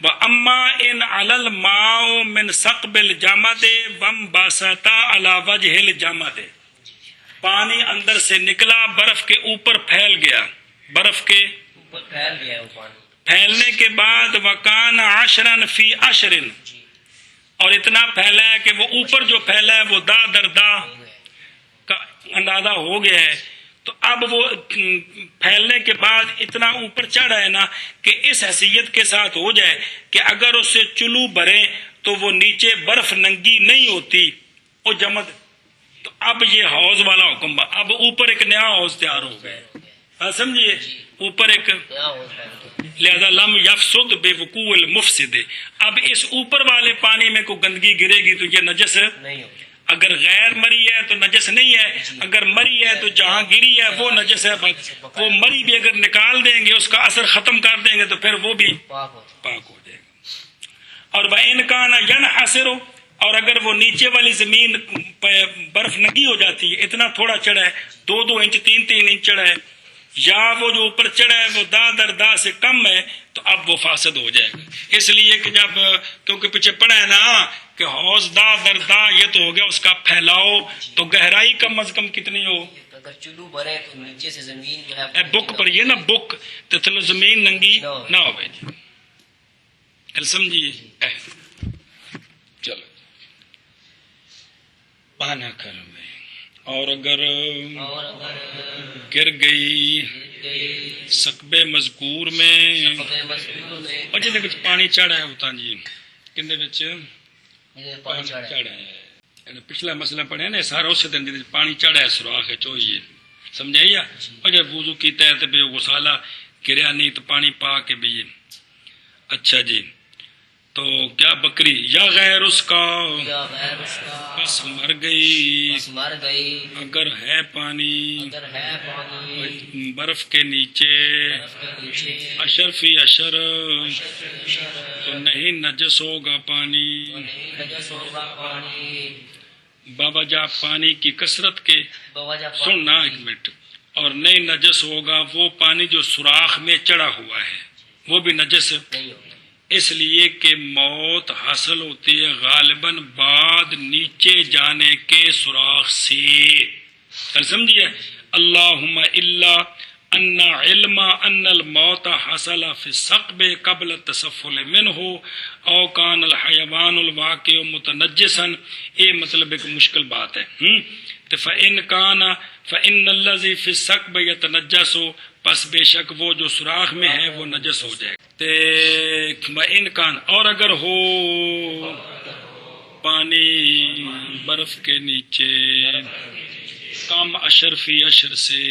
وہ اما ان علل ماؤ من ثقب الجمد وم باسطا علی وجہ الجمد، پانی اندر سے نکلا برف کے اوپر پھیل گیا، برف کے اوپر پھیل گیا وہ پانی. پھیلنے کے بعد وکان عشرن فی عشرن، اور اتنا پھیلا ہے کہ وہ اوپر جو پھیلا ہے وہ دا در دا کا اندازہ ہو گیا ہے. تو اب وہ پھیلنے کے بعد اتنا اوپر چڑھا ہے نا کہ اس حیثیت کے ساتھ ہو جائے کہ اگر اسے چلو بھرے تو وہ نیچے برف ننگی نہیں ہوتی وہ جمد. تو اب یہ حوض والا حکم، اب اوپر ایک نیا حوض تیار ہو گیا، سمجھیے اوپر ایک، لہذا لم یفسد بے وقوع المفسد، اب اس اوپر والے پانی میں کوئی گندگی گرے گی تو یہ نجس نہیں ہوگی. اگر غیر مری ہے تو نجس نہیں ہے، اگر مری ہے تو جہاں گری ہے وہ نجس ہے، وہ مری بھی اگر نکال دیں گے، اس کا اثر ختم کر دیں گے تو پھر وہ بھی پاک ہوتا پاک ہو جائے گا۔ اور وَإِنْ كَانَ يَنْحَسِرُ، اور اگر وہ نیچے والی زمین پہ برف نگی ہو جاتی ہے، اتنا تھوڑا چڑھا ہے، 2 انچ 3 انچ چڑھا ہے، یا وہ جو اوپر چڑھا ہے وہ دا در دا سے کم ہے، تو اب وہ فاسد ہو جائے گا۔ اس لیے کہ جب کیونکہ پیچھے پڑھا ہے نا کہ حوض دا در دا، یہ تو ہو گیا اس کا پھیلاؤ، تو گہرائی کم از کم کتنی ہو؟ اگر چلو بھرے تو نیچے سے زمین جو ہے اے بک پر یہ نا بک تو تھلو زمین ننگی نہ ہو جی، گل سمجھیے؟ چلو پانا کر میں، اور اگر گر گئی سقبے مذکور میں، اور جن وچ پانی چڑھا ہے ہوتا جی، کندے وچ پانی چڑھا ہے، پچھلا مسئلہ پڑھیا نا سارا اس دن جن پانی چڑھا ہے سوراخ چوئیے، سمجھائیے؟ اور جب وضو کیتا ہے تو بے غسالہ گریا نہیں تو پانی پا کے بھی، اچھا جی، تو کیا بکری یا غیر اس کا بس مر گئی، اگر ہے پانی برف کے نیچے اشر فی اشر تو نہیں نجس ہوگا پانی، باوجہ پانی کی کثرت کے، سننا ایک منٹ، اور نہیں نجس ہوگا وہ پانی جو سوراخ میں چڑھا ہوا ہے، وہ بھی نجس ہے، اس لیے کہ موت حاصل ہوتی ہے غالباً بعد نیچے جانے کے سوراخ سے، سمجھیے؟ اللہم الا ان علم ان الموت حصل فی الثقب قبل التسفل منہ او کان الحیوان الواقع متنجسا، یہ مطلب ایک مشکل بات ہے، فإن کان فإن الذی فی الثقب یتنجس، پس بے شک وہ جو سوراخ میں ہے وہ نجس ہو جائے گا۔ وإن کان، اور اگر ہو پانی برف کے نیچے کم اشر فی اشر سے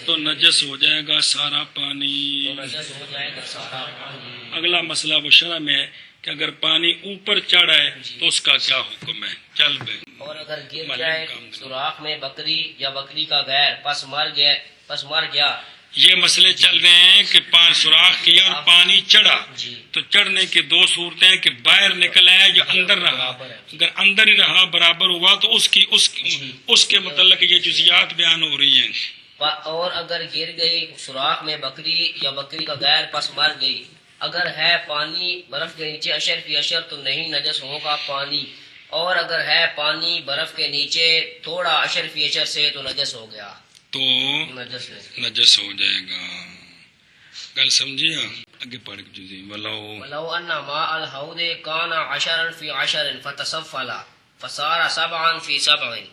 تو نجس ہو جائے گا سارا پانی۔ اگلا مسئلہ وہ شرح میں ہے کہ اگر پانی اوپر چڑھا ہے تو اس کا کیا حکم ہے؟ چل بے، اور اگر گر جائے سوراخ میں بکری یا بکری کا غیر پس مر گیا، یہ مسئلے چل رہے ہیں کہ سوراخ کیا اور پانی چڑھا، تو چڑھنے کی 2 صورتیں ہیں کہ باہر نکل ہے یا اندر رہا، اگر اندر ہی رہا برابر ہوا تو اس کے متعلق یہ جزیات بیان ہو رہی ہیں۔ اور اگر گر گئی سوراخ میں بکری یا بکری کا غیر پس مر گئی، اگر ہے پانی برف کے نیچے اشر فی اشر تو نہیں نجس ہوگا پانی، اور اگر ہے پانی برف کے نیچے تھوڑا اشر فی اشر سے تو نجس ہو گیا، تو نجس ہو جائے گا، گل سمجھیا؟ آگے پڑھ کے جی ولو ان ماء الحوض كان 10 في 10 فتصفل فصار 7 في 7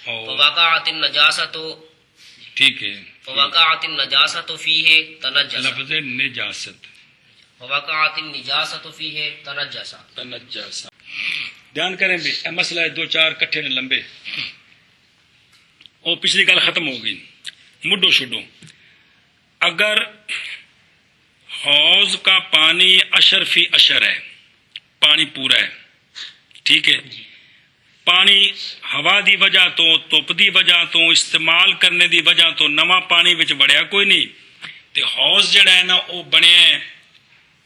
فوقعت النجاسة، ٹھیک ہے، فوقعت النجاسة فيه تنجس، لفظ نجاست، فوقعت النجاسة فيه تنجس، دھیان کریں بھی اے مسئلہ ہے 2-4 کٹھے نے لمبے، وہ پچھلی گل ختم ہو گئی، مڈو شڈو۔ اگر حوض کا پانی اشر فی اشر ہے، پانی پورا ہے، ٹھیک ہے، پانی ہوا دی وجہ تو دھوپ دی وجہ تو استعمال کرنے دی وجہ تو نواں پانی وچ بڑھیا کوئی نہیں، تے حوض جڑا ہے نا وہ بنیا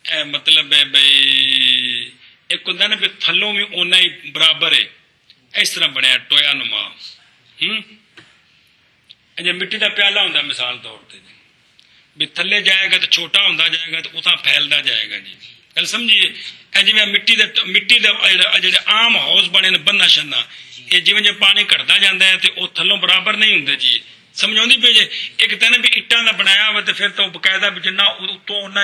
ہے، مطلب ہے بھئی ایک ہوندا نا بھی تھلوں بھی اونا ہی برابر ہے، اس طرح بنیا ٹویا نما، جی مٹی کا پیالہ ہوں مثال طور پہ بھی تھلے جائے گا تو چھوٹا ہوتا جائے گا تو اتنا پھیلتا جائے گا جی، گل سمجھیے؟ جی مٹی جڑے عام ہاؤس بنے بننا شنا، یہ جی جی پانی گھٹتا جاتا ہے تو وہ تھلوں برابر نہیں ہوں جی، سمجھا پی جی؟ ایک تو بھی اٹان کا بنایا ہوا تو پھر تو باقاعدہ جنا اتوں اُنہ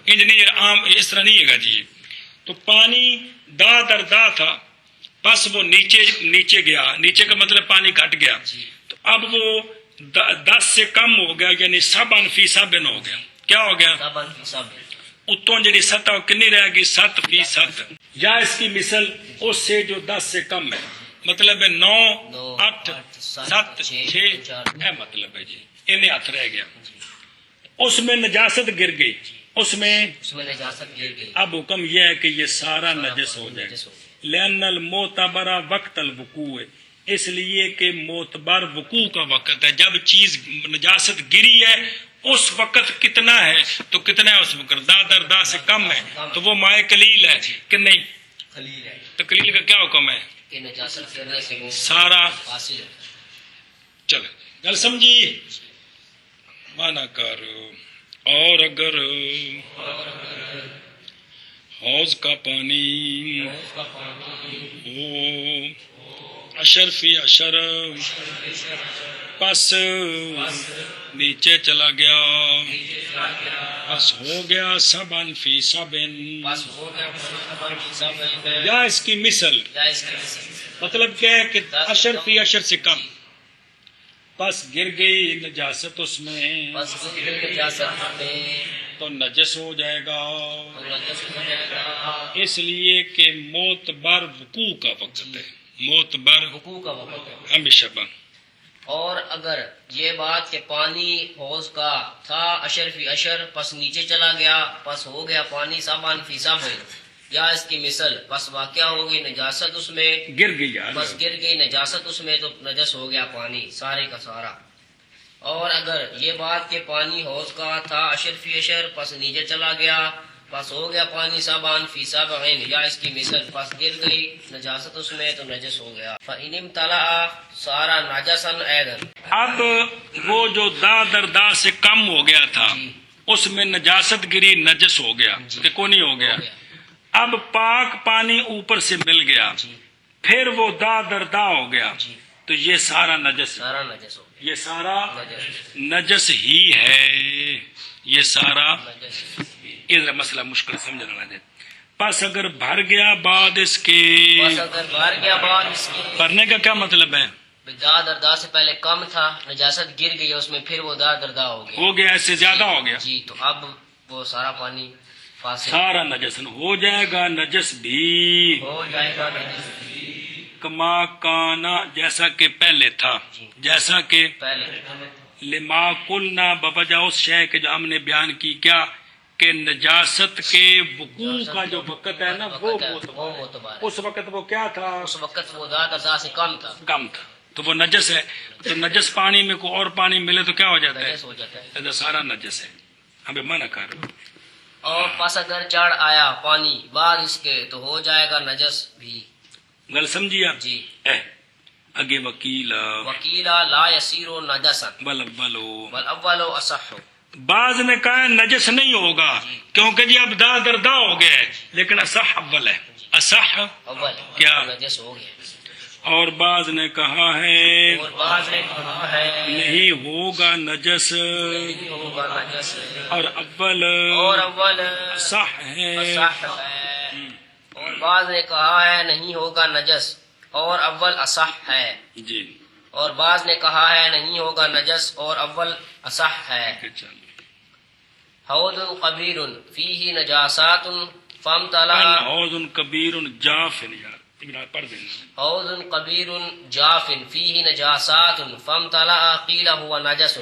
ہی نہیں، عام اس طرح نہیں ہے جی۔ تو پانی دا در دا تھا، بس وہ نیچے گیا، نیچے کا مطلب پانی گھٹ گیا، تو اب وہ 10 سے کم ہو گیا، یعنی 7% ہو گیا، کیا ہو گیا؟ اتوں جی سطح کنی رہ گئی 7%، یا اس کی مثل اس سے جو 10 سے کم ہے، مطلب ہے 9 8 7 6 ہے، مطلب ہے جی انہیں ہاتھ رہ گیا، اس میں نجاست گر گئی، اس میں نجاست گر گئی، اب حکم یہ ہے کہ یہ سارا نجس ہو جائے گا، لأن المعتبر وقت الوقوع، اس لیے کہ معتبر وقوع کا وقت ہے، جب چیز نجاست گری ہے اس وقت کتنا ہے تو کتنا ہے اس وقت، دا در دا سے کم ہے تو وہ مائع قلیل ہے کہ نہیں؟ قلیل ہے تو قلیل کا کیا حکم ہے؟ کہ نجاست کرنے سے وہ سارا حاصل ہے۔ چل گل سمجھی مانا کر۔ اور اگر حوض کا پانی ہو اشر فی اشر پس نیچے چلا گیا، پس ہو گیا سبن فی سبن، بس ہو گیا سب یا اس کی مثل یا اس کے مطلب کیا ہے کہ اشر فی اشر سے کم، پس گر گئی نجاست اس میں بس نجاست میں تو نجس ہو جائے گا، نجس ہو جائے گا، اس لیے کہ معتبر وقوع کا وقت ہے، معتبر وقوع کا وقت ہے۔ ہمیشہ بند۔ اور اگر یہ بات کہ پانی حوض کا تھا اشر فی اشر پس نیچے چلا گیا پس ہو گیا پانی سبان فی سبن، یا اس کی مثل پس واقع ہو گئی نجاست اس میں، گر گئی یار، بس گر گئی نجاست اس میں تو نجس ہو گیا پانی سارے کا سارا۔ اور اگر یہ بات کہ پانی حوض کا تھا اشر فی اشر پس نیچے چلا گیا پس ہو گیا پانی سبان فی سبعین، یا اس کی مثل پس گر گئی نجاست اس میں تو نجس ہو گیا۔ فَإِنِ امْتَلَأَ سارا ناجسن ایدن، اب وہ جو دا در دا سے کم ہو گیا تھا جی اس میں نجاست گری نجس ہو گیا کہ کوئی نہیں ہو گیا، اب پاک پانی اوپر سے مل گیا جی پھر وہ دا در دا ہو گیا جی تو یہ سارا نجس، سارا نجس ہو گیا، یہ سارا نجس نجس ہی ہے، یہ سارا نجس۔ ادھر مسئلہ مشکل سمجھنا دے۔ پس اگر بھر گیا بعد اس کے، بس اگر بھر گیا بعد اس کی بھرنے کا کیا مطلب ہے؟ دا دردا سے پہلے کم تھا نجاست گر گئی اس میں پھر وہ دا دردا ہو گیا، ہو گیا اس سے زیادہ ہو گیا، جی تو اب وہ سارا پانی فاسد سارا نجس ہو جائے گا، نجس بھی ہو جائے گا نجس کما کانا جیسا کہ پہلے تھا، جیسا کہ پہلے لما قلنا بوجہ اس شے کے جو ہم نے بیان کی، کیا کہ نجاست کے وقوع کا جو وقت ہے نا وہ وہ معتبر ہے۔ اس وقت وہ کیا تھا؟ اس وقت وہ دا دردا سے کم تھا، کم تھا تو وہ نجس ہے، تو نجس پانی میں کوئی اور پانی ملے تو کیا ہو جاتا ہے؟ نجس ہو جاتا ہے۔ ایسا سارا نجس ہے، ہمیں منع کر رہا ہوں۔ اور پس اگر چڑھ آیا پانی بعد اس کے تو ہو جائے گا نجس بھی، گل سمجھی آپ؟ جی اگے وکیلا وکیلا لا یسیرو نجسن بل اولو، والاول اصح، بعض نے کہا نجس نہیں ہوگا کیونکہ جی اب دا در دا ہو گیا ہے، لیکن اصح اول ہے، اصح اول کیا؟ نجس ہو گیا۔ اور بعض نے کہا ہے اور بعض نے کہا ہے نہیں ہوگا نجس، نہیں ہوگا نجس، اور اول اور اول صح ہے، اصح ہے، اور بعض نے کہا ہے نہیں ہوگا نجس اور اول اصح ہے، جی اور بعض نے کہا ہے نہیں ہوگا نجس اور اول اصح ہے۔ چلو حوض قبیر فیہ نجاسات فامتلأ، حوض کبیر جاف یار ابن پڑھ دینا، حوض قبیر جاف فیہ نجاسات فامتلأ قیل هو نجس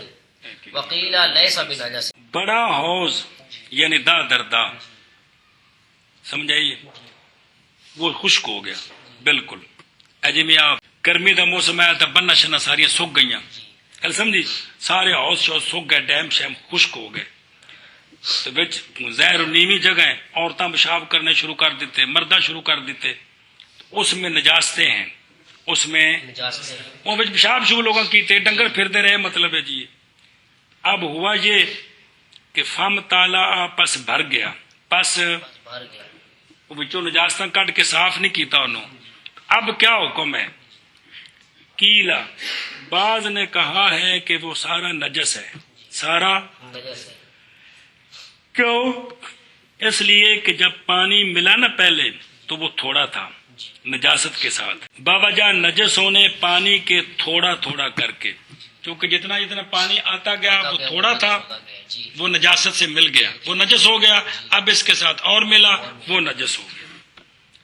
وقیل لیس بنجس، بڑا حوض یعنی دا در دا، سمجھائیے وہ خشک ہو گیا بالکل، اجی میں آپ گرمی دا موسم آیا تھا، بننا شنا ساریاں سوکھ گئیاں، گل سمجھی، سارے حوض شوض سوکھ گئے، ڈیم شیم خشک ہو گئے، تو بچ زہر و نیمی جگہ ہیں، عورتاں پیشاب کرنے شروع کر دیتے، مردہ شروع کر دیتے، اس میں نجاستیں ہیں، اس میں نجاست ہے۔ وہ بچ پیشاب شروع لوگوں کیتے، ڈنگر پھرتے رہے، مطلب ہے جی اب ہوا یہ کہ فم تالا پس بھر گیا، پس بھر گیا، وہ بچوں نجاستاں کٹ کے صاف نہیں کیتا انہوں، اب کیا حکم ہے؟ کیلا بعض نے کہا ہے کہ وہ سارا نجس ہے، سارا نجس ہے، کیوں؟ اس لیے کہ جب پانی ملا نا پہلے تو وہ تھوڑا تھا نجاست کے ساتھ، بابا جان نجس ہونے پانی کے تھوڑا تھوڑا کر کے، کیونکہ جتنا جتنا پانی آتا گیا وہ تھوڑا تھا، جی وہ نجاست سے مل گیا، وہ نجس ہو گیا، اب اس کے ساتھ اور ملا وہ نجس ہو گیا۔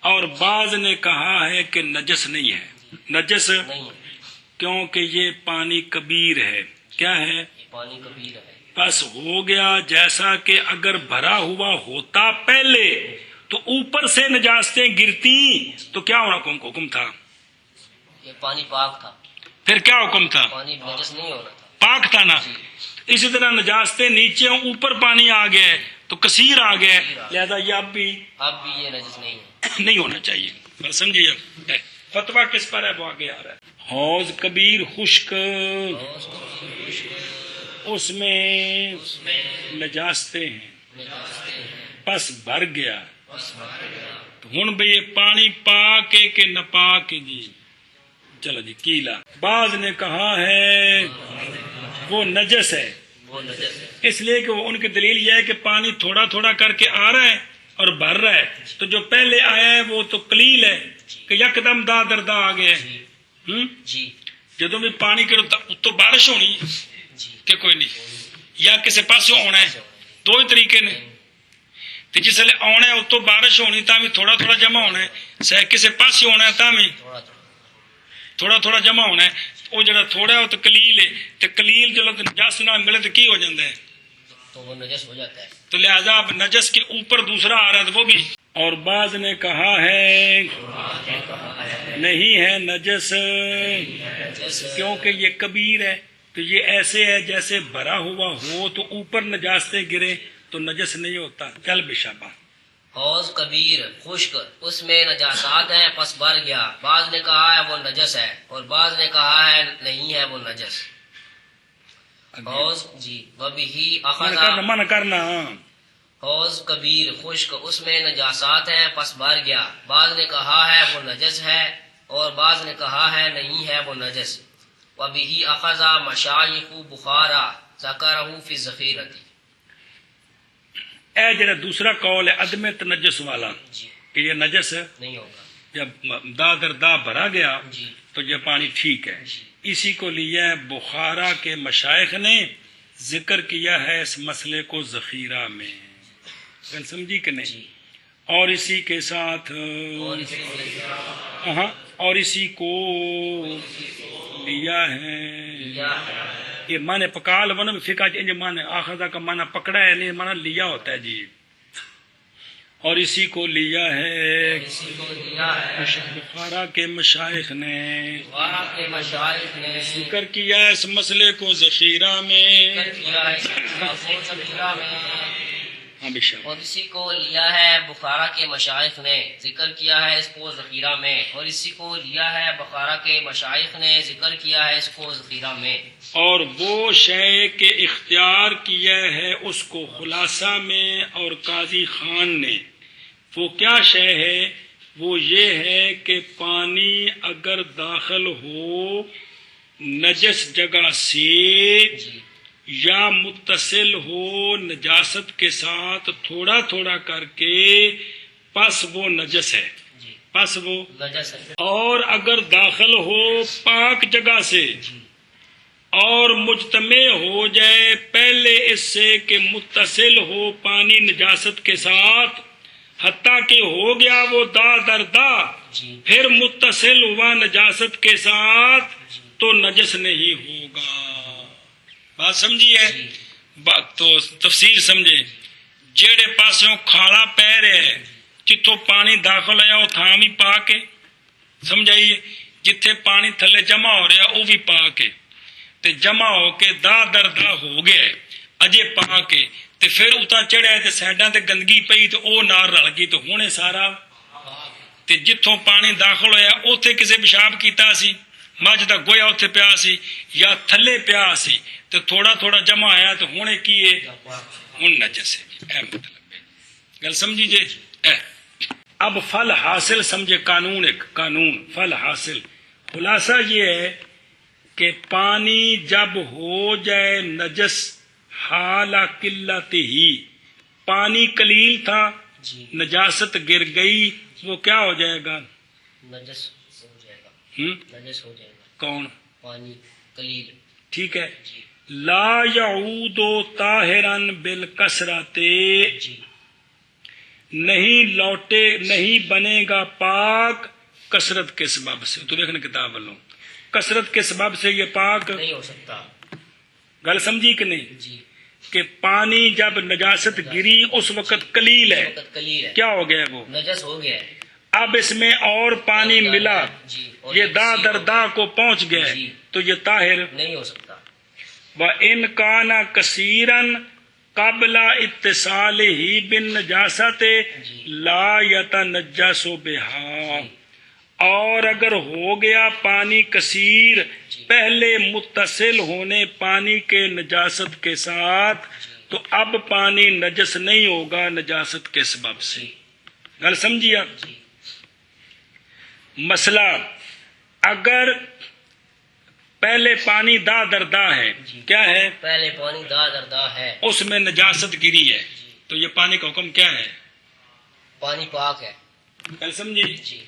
اور بعض نے کہا ہے کہ نجس نہیں ہے، نجس نہیں، کیونکہ یہ پانی کبیر ہے، کیا ہے؟ یہ پانی کبیر ہے، بس ہو گیا جیسا کہ اگر بھرا ہوا ہوتا پہلے تو اوپر سے نجاستیں گرتی تو کیا ہونا حکم تھا؟ یہ پانی پاک تھا، پھر کیا حکم تھا؟ پانی نجس نہیں ہونا تھا، پاک تھا نا. اسی طرح نجاستیں نیچے اوپر پانی آ گئے تو کثیر آ گئے، لہذا یہ اب بھی یہ نجس نہیں ہے. نہیں ہونا چاہیے. بات سمجھیے. فتویٰ کس پر ہے وہ آگے آ رہا ہے. حوض کبیر خشک اس میں نجاستیں ہیں پس بھر گیا، تو ہن بھئی یہ پانی پاک ہے کہ ناپاک ہے جی؟ چلو جی کیلا. بعض نے کہا ہے وہ نجس ہے، اس لیے کہ وہ ان کی دلیل یہ ہے کہ پانی تھوڑا تھوڑا کر کے آ رہا ہے اور بھر رہا ہے، تو جو پہلے آیا ہے وہ تو قلیل ہے کہ یکدم دا دردا آ گیا ہے. جدوں بھی پانی کرو تو بارش ہونی کہ کوئی نہیں، یا کسی پاس آنا ہے، دو ہی طریقے نے. تو جس ویلے آنا ہے اتوں بارش ہونی تا بھی تھوڑا تھوڑا جمع ہونا ہے، سہ کسی پاس ہونا ہے تا بھی تھوڑا تھوڑا جمع ہونا ہے. وہ جڑا تھوڑا ہے وہ تو قلیل ہے، تو قلیل جو نجس نہ ملے تو کی ہو جاتا ہے؟ تو وہ نجس ہو جاتا ہے. تو لہذا اب نجس کے اوپر دوسرا آ رہا ہے وہ بھی. اور بعض نے کہا ہے نہیں ہے نجس، کیونکہ یہ کبیر ہے، تو یہ ایسے ہے جیسے بھرا ہوا ہو تو اوپر نجاستیں گرے تو نجس نہیں ہوتا. چل بشابہ. حوض کبیر خشک اس میں نجاسات ہیں پس بھر گیا. بعض نے کہا ہے وہ نجس ہے اور بعض نے کہا ہے نہیں ہے وہ نجس. حوض وبہی اخذ من کرنا. حوض کبیر خشک اس میں نجاسات ہیں پس بھر گیا. بعض نے کہا ہے وہ نجس ہے اور بعض نے کہا ہے نہیں ہے وہ نجس. وبہی اخذ مشایخ بخارا ذکرہ فی الذخیرۃ. اے جڑا دوسرا قول ہے عدم تنجس والا کہ یہ نجس نہیں ہوگا، جب دا در دا بھرا گیا تو یہ پانی ٹھیک ہے. اسی کو لیا ہے بخارا کے مشائخ نے ذکر کیا ہے اس مسئلے کو ذخیرہ میں. سمجھی کہ نہیں؟ اور اسی کے ساتھ اور اسی کو لیا ہے یہ مانے پکال ون فقہ انج مانے آخذہ کا مانا پکڑا ہے، نہیں مانا لیا ہوتا ہے جی. اور اسی کو لیا ہے بخارا کے مشائخ نے ذکر کیا ہے اس مسئلے کو ذخیرہ میں. اور اسی کو لیا ہے بخارا کے مشائخ نے ذکر کیا ہے اس کو ذخیرہ میں. اور اسی کو لیا ہے بخارا کے مشائخ نے ذکر کیا ہے اس کو ذخیرہ میں. اور وہ شے کے اختیار کیا ہے اس کو خلاصہ میں اور قاضی خان نے. وہ کیا شے ہے؟ وہ یہ ہے کہ پانی اگر داخل ہو نجس جگہ سے یا متصل ہو نجاست کے ساتھ تھوڑا تھوڑا کر کے پس وہ نجس ہے، پس وہ نجس ہے. اور اگر داخل ہو پاک جگہ سے اور مجتمع ہو جائے پہلے اس سے کہ متصل ہو پانی نجاست کے ساتھ، حتیٰ کہ ہو گیا وہ دا در دا پھر متصل ہوا نجاست کے ساتھ تو نجس نہیں ہوگا. بات سمجھیے؟ تو تفسیر سمجھے. جیڑے پاسوں کھالا پہ رہے جتوں پانی داخل ہوا وہ تھان بھی پاک ہے، سمجھائیے. جتھے پانی تھلے جمع ہو رہا وہ بھی پاک ہے، تے جمع ہو کے دا در دا ہو گیا اجے پاک ہے، تے پھر اتنا چڑھیا تے سائڈاں تے گندگی پئی تو او نار رل گئی تو ہونے سارا. تے جتوں پانی داخل ہویا اوتھے کسے پیشاب کیتا سی، مجھ دا گویا اوتھے پیا سی یا تھلے پیا سی تے تھوڑا تھوڑا جمع آیا تو ہونے کی ہے ہن نجس ہے. اے مطلب ہے گل سمجھی جے. اب فل حاصل سمجھے قانون، ایک قانون فل حاصل خلاصہ یہ ہے کہ پانی جب ہو جائے نجس حالہ قلت ہی، پانی قلیل تھا نجاست گر گئی وہ کیا ہو جائے گا؟ نجس ہو جائے گا. نجس ہو جائے گا. کون؟ پانی قلیل. ٹھیک ہے. لا یعود طاہرا بالکثرت، نہیں لوٹے نہیں بنے گا پاک کثرت کے سبب سے. تو دیکھنا کتاب والوں کثرت کے سبب سے یہ پاک نہیں ہو سکتا. گل سمجھی کہ نہیں؟ کہ پانی جب نجاست گری اس وقت قلیل ہے، وقت قلیل ہے، کیا ہو گیا وہ؟ نجس ہو گیا ہے، اب اس میں اور پانی ملا، جی، اور یہ دا کسی در دا کو پہنچ گئے جی، تو یہ طاہر۔ نہیں ہو سکتا۔ وَإِنْ كَانَ كَثِيرًا قَبْلَ اتصالِهِ بِالنَّجَاسَةِ لَا يَتَنَجَّسُ بِهَا، اور اگر ہو گیا پانی کثیر پہلے متصل ہونے پانی کے نجاست کے ساتھ تو اب پانی نجس نہیں ہوگا نجاست کے سبب سے۔ گل سمجھی آپ؟ جی، مسئلہ اگر پہلے پانی دا در دا ہے، کیا ہے؟ پہلے پانی دا در دا ہے، اس میں نجاست گری ہے تو یہ پانی کا حکم کیا ہے؟ پانی پاک ہے۔ گل سمجھی؟ جی،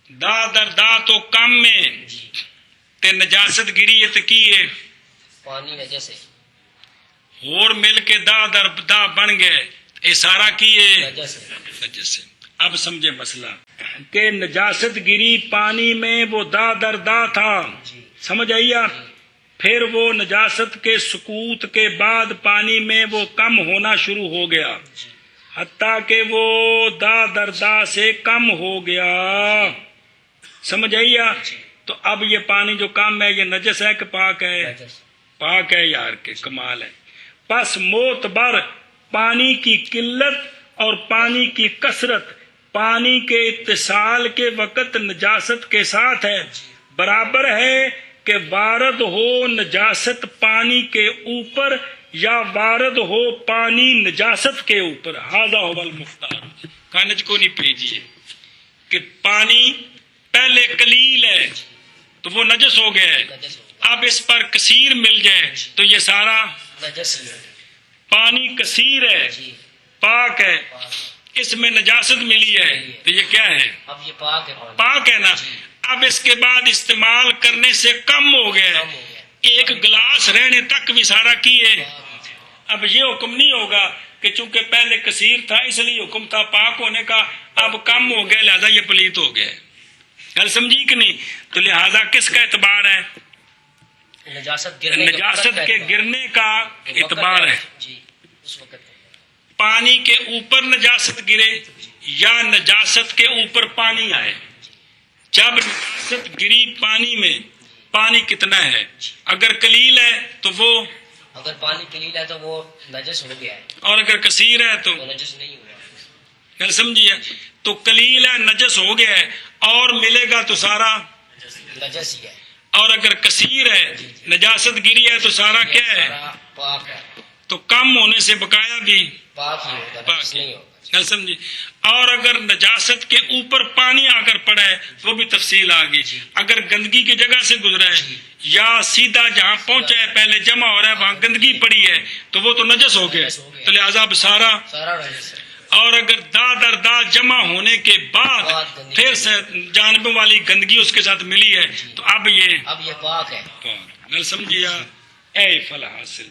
دا در دا تو کم میں جی، تے نجاست گری ہے تو کی ہے پانی نجس ہے، اور مل کے دا در دا بن گئے، یہ سارا کی ہے نجس ہے۔ نجس ہے۔ اب سمجھے مسئلہ کہ نجاست گری پانی میں وہ دا در دا تھا، جی، سمجھ آئی آپ؟ پھر وہ نجاست کے سکوت کے بعد پانی میں وہ کم ہونا شروع ہو گیا حتیٰ کہ وہ دا در دا سے کم ہو گیا، سمجھ آئی آپ؟ تو اب یہ پانی جو کم ہے یہ نجس ہے کہ پاک ہے؟ نجس۔ پاک ہے یار، کے کمال ہے۔ پس معتبر پانی کی قلت اور پانی کی کثرت پانی کے اتصال کے وقت نجاست کے ساتھ ہے، برابر ہے کہ وارد ہو نجاست پانی کے اوپر یا وارد ہو پانی نجاست کے اوپر۔ ھذا ھو المختار، کانج کو نہیں بھیجیے کہ پانی پہلے قلیل ہے تو وہ نجس ہو گیا ہے، نجس ہو اب اس پر کثیر مل جائے تو یہ سارا گیا، نجس ہی ہے۔ پانی کثیر ہے، جی، پاک ہے، پاک ہے۔ اس میں نجاست ملی ہے تو یہ کیا ہے؟ اب یہ پاک ہے پانی، پاک ہے نا۔ اب اس کے بعد استعمال کرنے سے کم ہو گیا، کم ہو گیا، ایک گلاس رہنے تک بھی سارا کیے۔ پاک ہے۔ اب یہ حکم نہیں ہوگا کہ چونکہ پہلے کثیر تھا اس لیے حکم تھا پاک ہونے کا، اب کم ہو گیا لہذا یہ پلیت ہو گیا۔ گل سمجھی کہ نہیں؟ تو لہذا کس کا اعتبار ہے؟ نجاست گرنے نجاست کے گرنے کا اعتبار ہے۔ جی، اس وقت پانی کے اوپر نجاست گرے یا نجاست کے اوپر پانی آئے، جب نجاست گری پانی میں پانی کتنا ہے؟ اگر قلیل ہے تو وہ، اگر پانی قلیل ہے تو وہ نجس ہو گیا ہے، اور اگر کثیر ہے تو وہ نجس نہیں ہوا۔ گل سمجھیے؟ تو قلیل ہے نجس ہو گیا ہے اور ملے گا تو سارا، نجس ہی ہے، اور اگر کثیر ہے نجاست گری ہے تو سارا کیا ہے؟ سارا پاک ہے، تو کم ہونے سے بقایا بھی پاک ہی ہوگا، پاک نجس نہیں ہوگا۔ گل سمجھی؟ اور اگر نجاست کے اوپر پانی آ کر پڑا ہے وہ بھی تفصیل آ گئی، اگر گندگی کی جگہ سے گزرا ہے یا سیدھا جہاں پہنچا ہے پہلے جمع ہو رہا ہے وہاں گندگی پڑی ہے تو وہ تو نجس ہو گیا، تو لہذا اب سارا۔ سارا نجس ہے۔ اور اگر دا در دا جمع ہونے کے بعد پھر سے جانبوں والی گندگی اس کے ساتھ ملی ہے تو اب یہ اب یہ پاک ہے۔ گل سمجھیا؟ اے فل حاصل